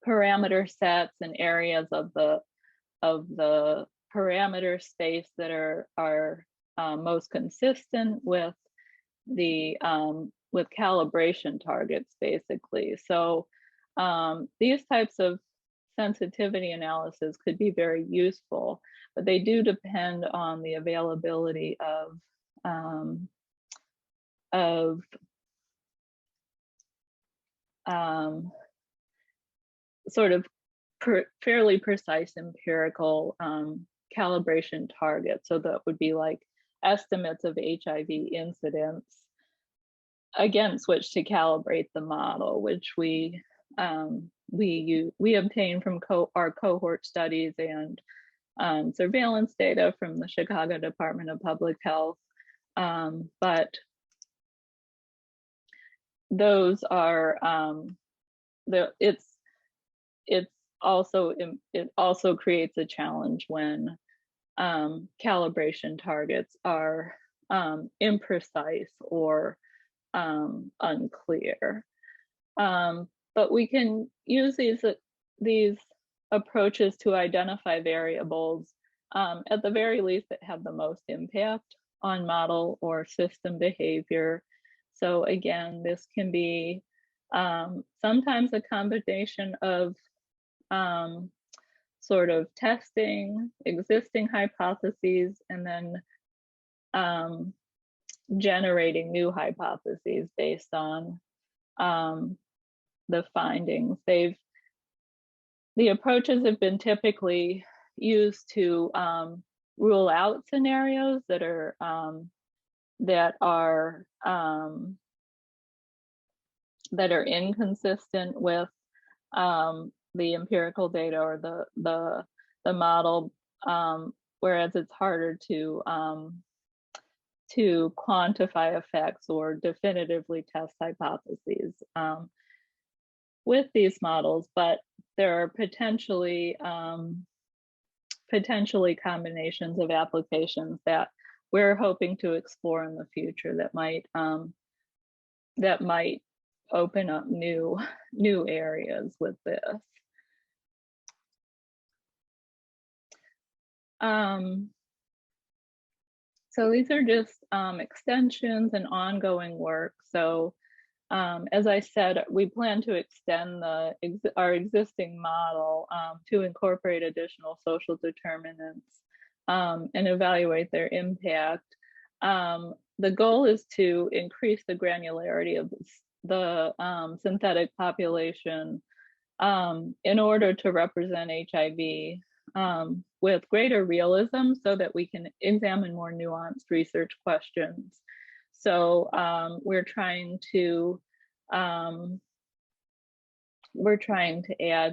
parameter sets and areas of the parameter space that are most consistent with the with calibration targets, basically. So these types of sensitivity analysis could be very useful, but they do depend on the availability of sort of fairly precise empirical calibration targets. So that would be like estimates of HIV incidence, against which to calibrate the model, which we obtain from our cohort studies and surveillance data from the Chicago Department of Public Health. But those are it also creates a challenge when calibration targets are imprecise or unclear. But we can use these approaches to identify variables, at the very least, that have the most impact on model or system behavior. So again, this can be sometimes a combination of sort of testing existing hypotheses and then generating new hypotheses based on the findings. The approaches have been typically used to rule out scenarios that are inconsistent with the empirical data or the model, whereas it's harder to quantify effects or definitively test hypotheses with these models. But there are potentially combinations of applications that we're hoping to explore in the future that might open up new areas with this. So these are just extensions and ongoing work. So as I said, we plan to extend our existing model to incorporate additional social determinants and evaluate their impact. The goal is to increase the granularity of the synthetic population in order to represent HIV with greater realism so that we can examine more nuanced research questions. So we're trying to add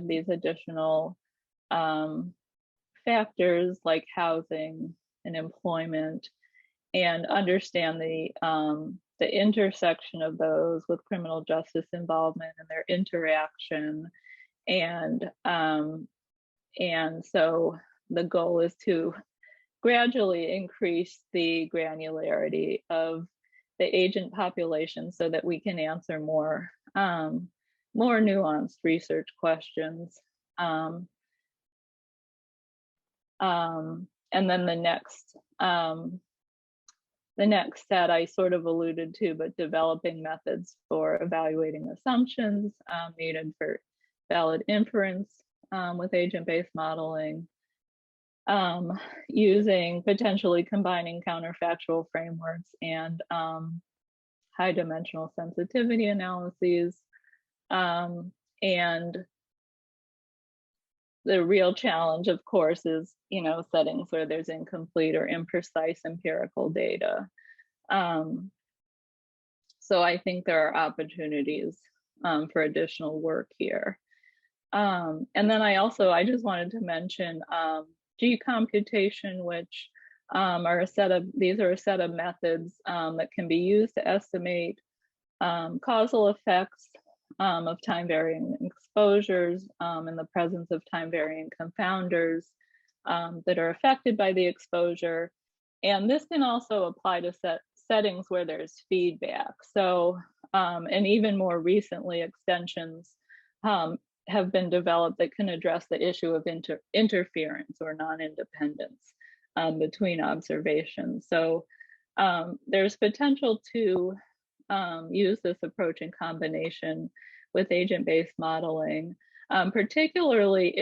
these additional factors like housing and employment, and understand the intersection of those with criminal justice involvement and their interaction. And so the goal is to gradually increase the granularity of the agent population so that we can answer more nuanced research questions. And then the next set I sort of alluded to, but developing methods for evaluating assumptions needed for valid inference with agent-based modeling, potentially combining counterfactual frameworks and high dimensional sensitivity analyses. And the real challenge, of course, is settings where there's incomplete or imprecise empirical data. So I think there are opportunities for additional work here. And then I just wanted to mention G computation, which are a set of methods that can be used to estimate causal effects of time varying exposures in the presence of time varying confounders that are affected by the exposure. And this can also apply to settings where there's feedback. So, and even more recently, extensions have been developed that can address the issue of interference or non-independence between observations. So there's potential to use this approach in combination with agent-based modeling. particularly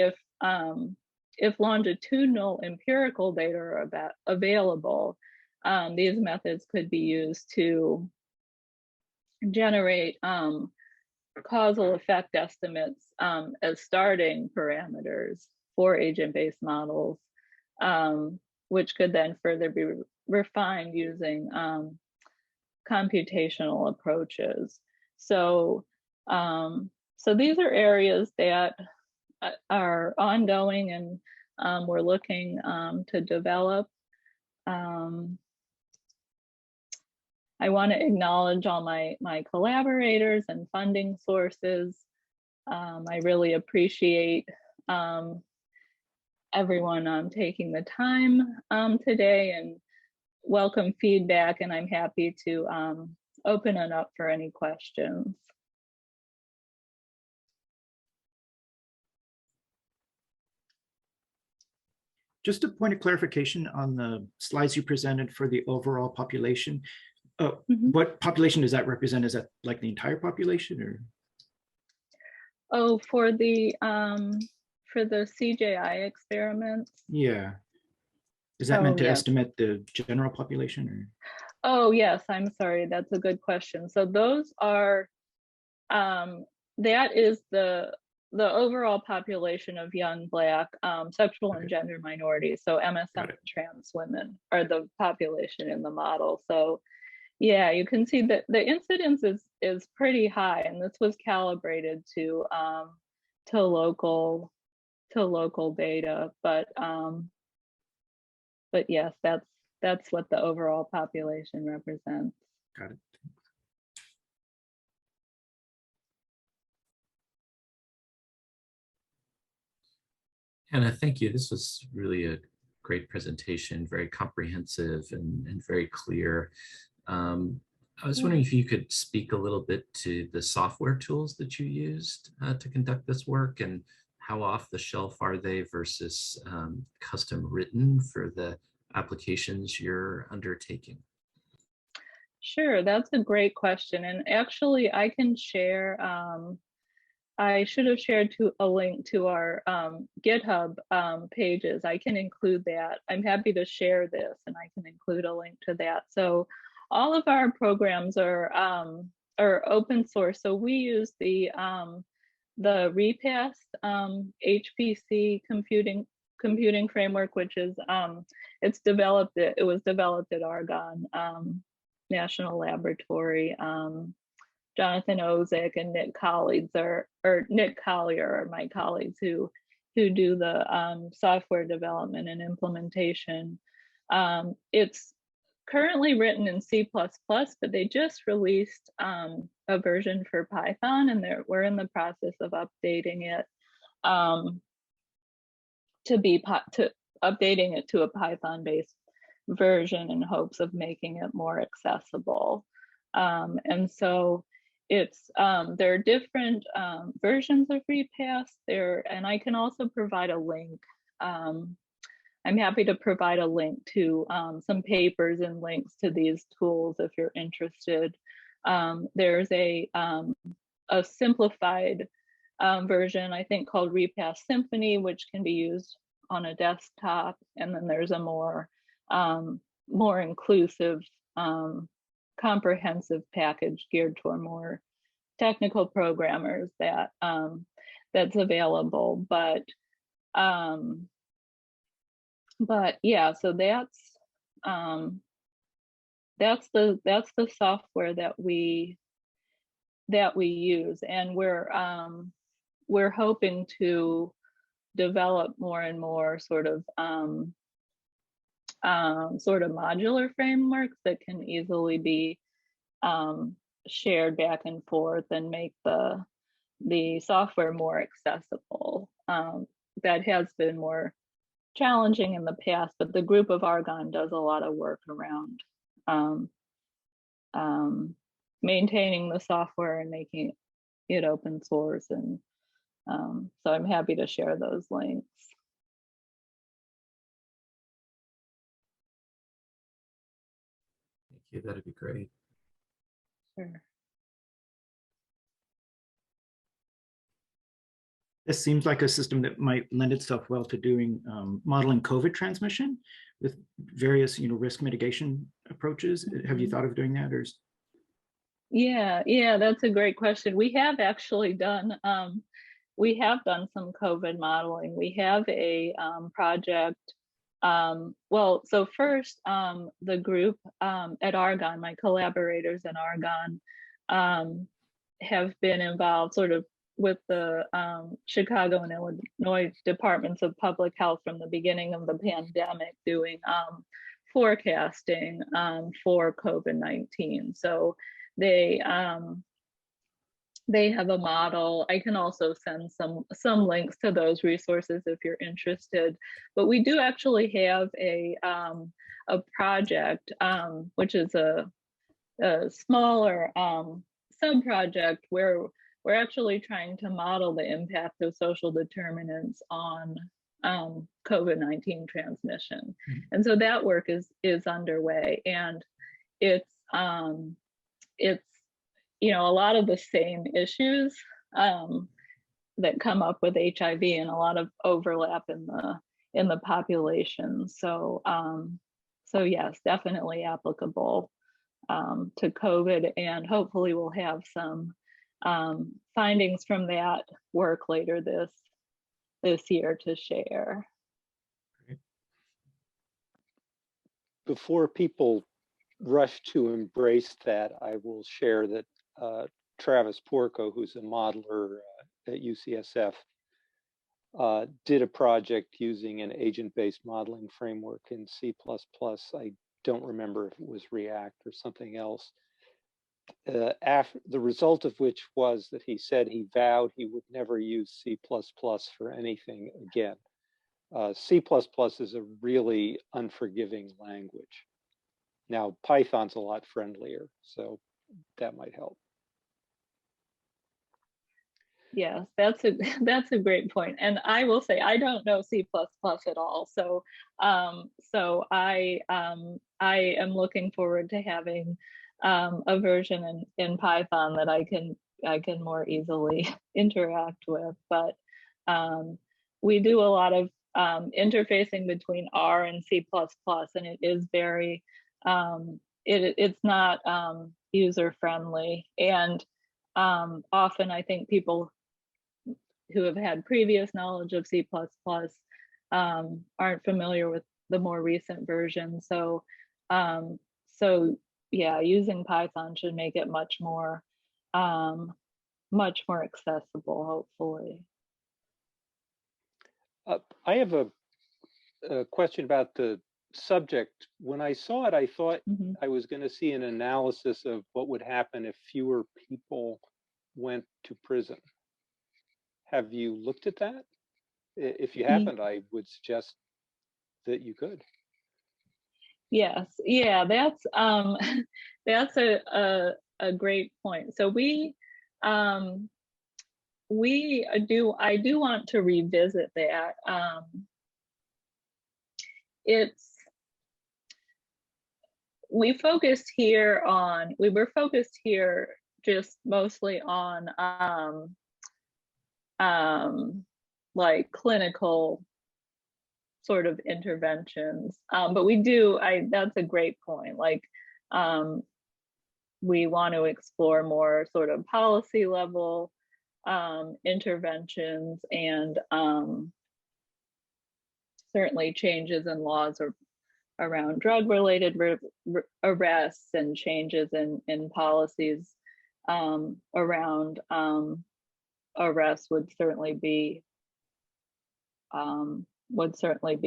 if longitudinal empirical data are available. These methods could be used to generate causal effect estimates as starting parameters for agent-based models, which could then further be refined using computational approaches. So, so these are areas that are ongoing, and we're looking to develop. I want to acknowledge all my collaborators and funding sources. I really appreciate everyone taking the time today, and welcome feedback, and I'm happy to open it up for any questions. Just a point of clarification on the slides you presented for the overall population. What population does that represent? Is that like the entire population, or? Oh, for the CJI experiments? Yeah. Is that meant to estimate the general population, or? Oh, yes, I'm sorry. That's a good question. So those are, that is the overall population of young Black sexual and gender minorities. So MSM and trans women are the population in the model. So yeah, you can see that the incidence is pretty high, and this was calibrated to local data. But yes, that's what the overall population represents. Got it. Anna, thank you. This was really a great presentation, very comprehensive and very clear. I was wondering if you could speak a little bit to the software tools that you used to conduct this work, and how off the shelf are they versus custom written for the applications you're undertaking? Sure, that's a great question. And actually, I can share, I should have shared a link to our GitHub pages. I can include that. I'm happy to share this, and I can include a link to that. So all of our programs are open source. So we use the RePass HPC computing framework, which is it was developed at Argonne National Laboratory. Jonathan Ozick and Nick Collier are my colleagues who do the software development and implementation. It's currently written in C++, but they just released a version for Python, and we're in the process of updating it updating it to a Python-based version in hopes of making it more accessible. And so it's there are different versions of RePass there, and I can also provide a link. I'm happy to provide a link to some papers and links to these tools if you're interested. There's a simplified version, I think, called RePass Symphony, which can be used on a desktop, and then there's a more inclusive, comprehensive package geared toward more technical programmers that's available. But yeah, so that's the software that we use, and we're hoping to develop more and more sort of modular frameworks that can easily be shared back and forth and make the software more accessible. That has been more challenging in the past, but the group of Argonne does a lot of work around maintaining the software and making it open source. And so I'm happy to share those links. Thank you, that'd be great. Sure. This seems like a system that might lend itself well to doing modeling COVID transmission with various, risk mitigation approaches. Have you thought of doing that, or? Yeah, that's a great question. We have actually done some COVID modeling. We have a project. Well, so first, the group at Argonne, my collaborators in Argonne, have been involved sort of with the Chicago and Illinois Departments of Public Health from the beginning of the pandemic, doing forecasting for COVID-19. So they have a model. I can also send some links to those resources if you're interested. But we do actually have a project, which is a smaller sub-project where we're actually trying to model the impact of social determinants on COVID-19 transmission. And so that work is underway, and it's a lot of the same issues that come up with HIV, and a lot of overlap in the population. So yes, definitely applicable to COVID, and hopefully we'll have some findings from that work later this year to share. Before people rush to embrace that, I will share that Travis Porco, who's a modeler at UCSF, did a project using an agent-based modeling framework in C++. I don't remember if it was React or something else. The result of which was that he said he vowed he would never use C++ for anything again. C++ is a really unforgiving language. Now, Python's a lot friendlier, so that might help. Yes, that's a great point. And I will say I don't know C++ at all. So I am looking forward to having a version in Python that I can more easily interact with. But we do a lot of interfacing between R and C++, and it is very it's not user friendly. And often I think people who have had previous knowledge of C++ aren't familiar with the more recent version. So yeah, using Python should make it much more accessible, hopefully. I have a question about the subject. When I saw it, I thought I was going to see an analysis of what would happen if fewer people went to prison. Have you looked at that? If you haven't, I would suggest that you could. Yes, yeah, that's a great point. So I do want to revisit that. We were focused here just mostly on like clinical sort of interventions, but we do, that's a great point. Like we want to explore more sort of policy level interventions, and certainly changes in laws around drug-related arrests, and changes in policies around arrests would certainly be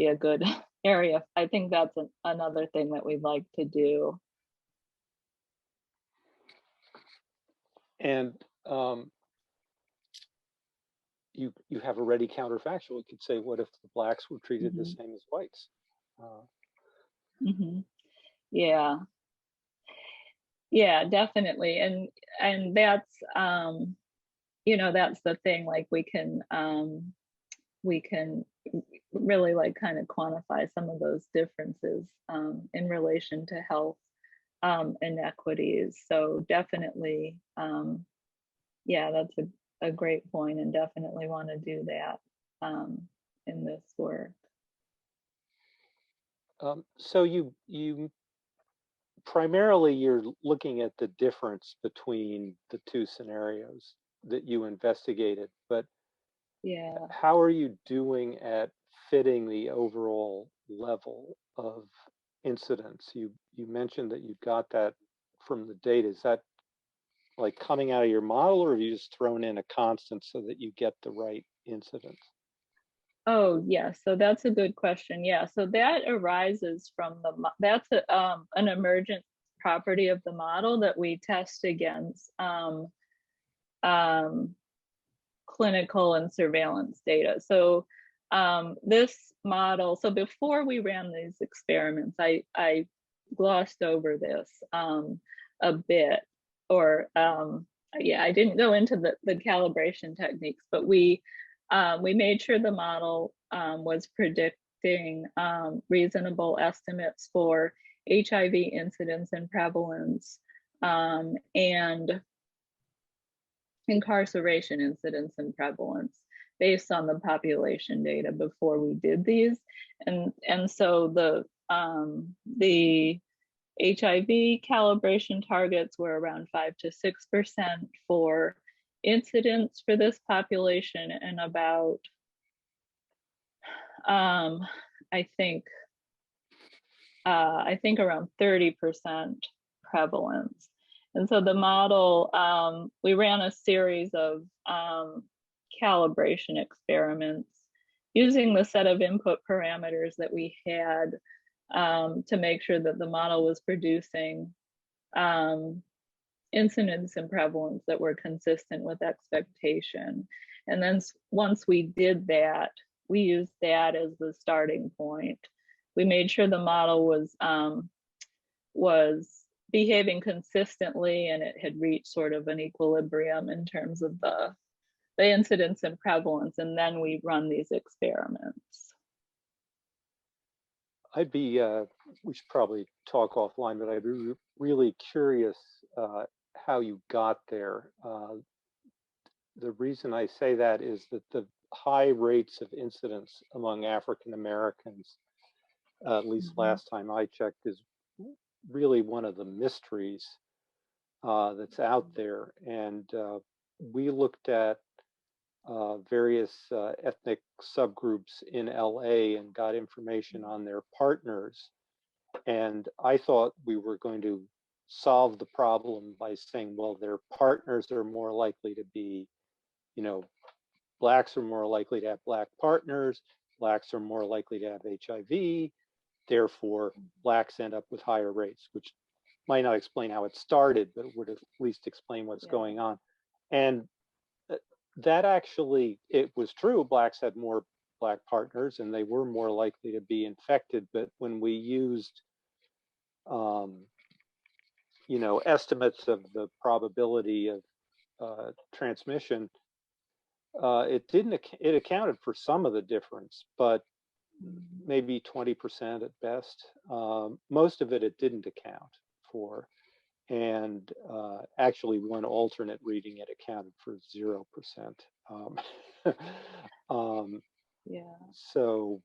a good area. I think that's another thing that we'd like to do. And you have a ready counterfactual. You could say, what if the blacks were treated the same as whites? Yeah, definitely. And that's that's the thing. Like we can really like kind of quantify some of those differences in relation to health inequities. So definitely, yeah, a great point, and definitely want to do that in this work. So you primarily you're looking at the difference between the two scenarios that you investigated, but Yeah. how are you doing at fitting the overall level of incidence? You mentioned that you got that from the data. Is that like coming out of your model, or have you just thrown in a constant so that you get the right incidence? Oh, yeah, so that's a good question. Yeah, so that arises from that's an emergent property of the model that we test against clinical and surveillance data. So this model, so before we ran these experiments, I glossed over this a bit, or yeah, I didn't go into the calibration techniques, but we made sure the model was predicting reasonable estimates for HIV incidence and prevalence and incarceration incidence and prevalence based on the population data before we did these. And so the HIV calibration targets were around 5 to 6% for incidence for this population, and about I think around 30% prevalence. And so the model, we ran a series of calibration experiments using the set of input parameters that we had to make sure that the model was producing incidence and prevalence that were consistent with expectation. And then once we did that, we used that as the starting point. We made sure the model was behaving consistently, and it had reached sort of an equilibrium in terms of the incidence and prevalence, and then we run these experiments. I'd be, we should probably talk offline, but I'd be really curious how you got there. The reason I say that is that the high rates of incidence among African Americans, at least last time I checked, is really one of the mysteries that's out there. And we looked at various ethnic subgroups in LA and got information on their partners. And I thought we were going to solve the problem by saying, well, their partners are more likely to be, you know, Blacks are more likely to have Black partners, Blacks are more likely to have HIV, therefore Blacks end up with higher rates, which might not explain how it started, but it would at least explain what's going on. And that actually, it was true, Blacks had more Black partners and they were more likely to be infected. But when we used, you know, estimates of the probability of transmission, it accounted for some of the difference, but maybe 20% at best. Most of it didn't account for. And actually one alternate reading, it accounted for 0%. So,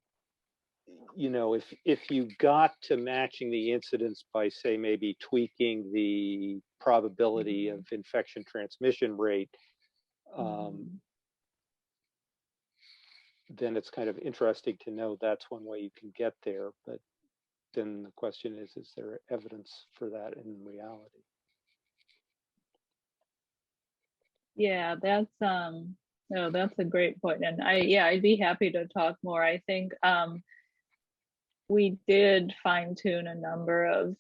you know, if you got to matching the incidence by, say, maybe tweaking the probability of infection transmission rate, then it's kind of interesting to know that's one way you can get there. But then the question is there evidence for that in reality? Yeah, that's no, that's a great point. And I'd be happy to talk more. I think we did fine tune a number of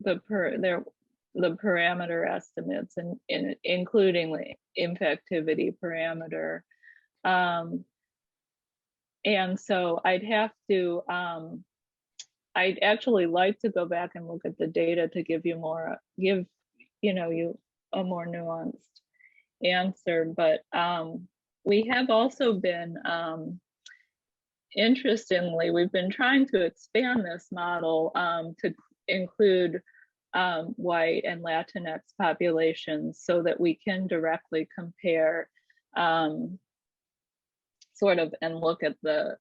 the parameter estimates, and including the infectivity parameter. And so I'd have to, I'd actually like to go back and look at the data to give you more, you a more nuanced answer. But we have also been, interestingly, we've been trying to expand this model to include white and Latinx populations so that we can directly compare sort of and look at the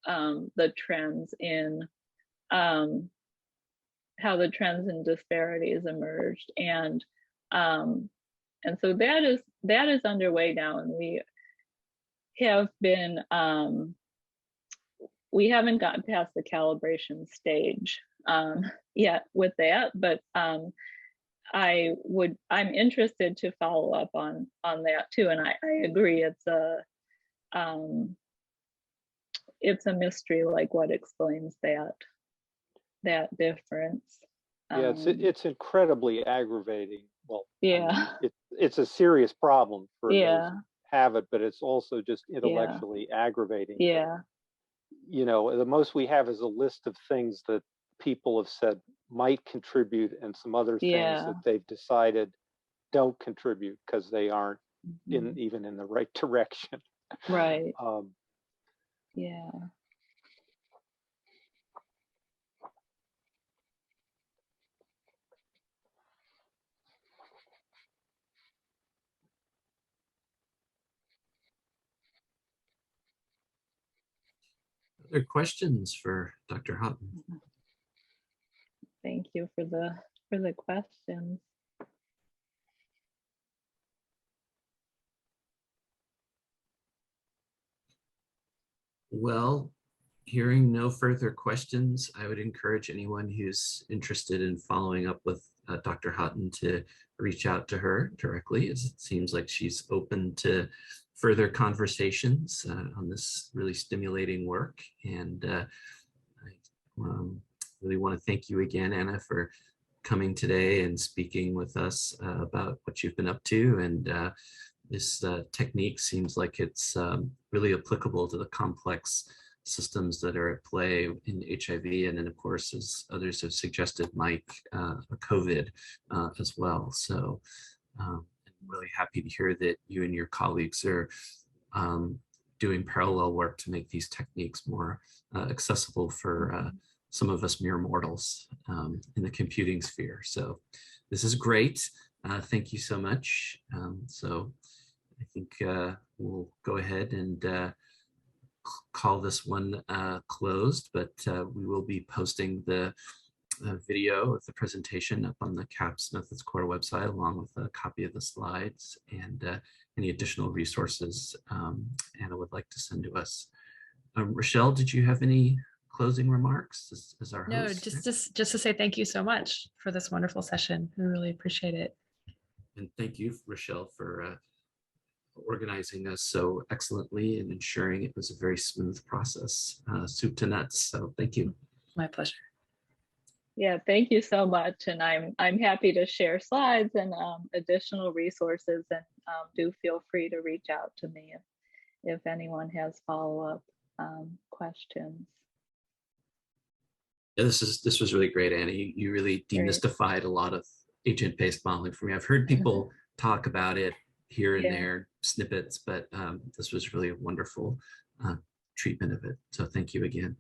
trends in how the trends and disparities emerged, and so that is underway now, and we have been we haven't gotten past the calibration stage yet with that, but I'm interested to follow up on that too, and I agree it's a mystery, like what explains that difference. Yeah, it's incredibly aggravating. Well, yeah, it's a serious problem for those yeah, who have it, but it's also just intellectually aggravating. yeah, You know, the most we have is a list of things that people have said might contribute, and some other things that they've decided don't contribute because they aren't even in the right direction. right. Yeah. Other questions for Dr. Hotton? Thank you for the questions. Well, hearing no further questions, I would encourage anyone who's interested in following up with Dr. Hotton to reach out to her directly, as it seems like she's open to further conversations on this really stimulating work. And I really want to thank you again, Anna, for coming today and speaking with us about what you've been up to. And this technique seems like it's really applicable to the complex systems that are at play in HIV, and then of course, as others have suggested, Mike, COVID as well. So I'm really happy to hear that you and your colleagues are doing parallel work to make these techniques more accessible for some of us mere mortals in the computing sphere. So this is great. Thank you so much. So I think we'll go ahead and call this one closed, but we will be posting the video of the presentation up on the CAPS Methods Core website, along with a copy of the slides and any additional resources Anna would like to send to us. Rochelle, did you have any closing remarks as our host? No, just to say thank you so much for this wonderful session. We really appreciate it. And thank you, Rochelle, for organizing us so excellently and ensuring it was a very smooth process, soup to nuts. So thank you. My pleasure. Yeah, thank you so much. And I'm happy to share slides and additional resources, and do feel free to reach out to me if anyone has follow-up questions. Yeah, this was really great, Anna. You really demystified a lot of agent-based modeling for me. I've heard people talk about it here and there, snippets, but this was really a wonderful treatment of it. So thank you again.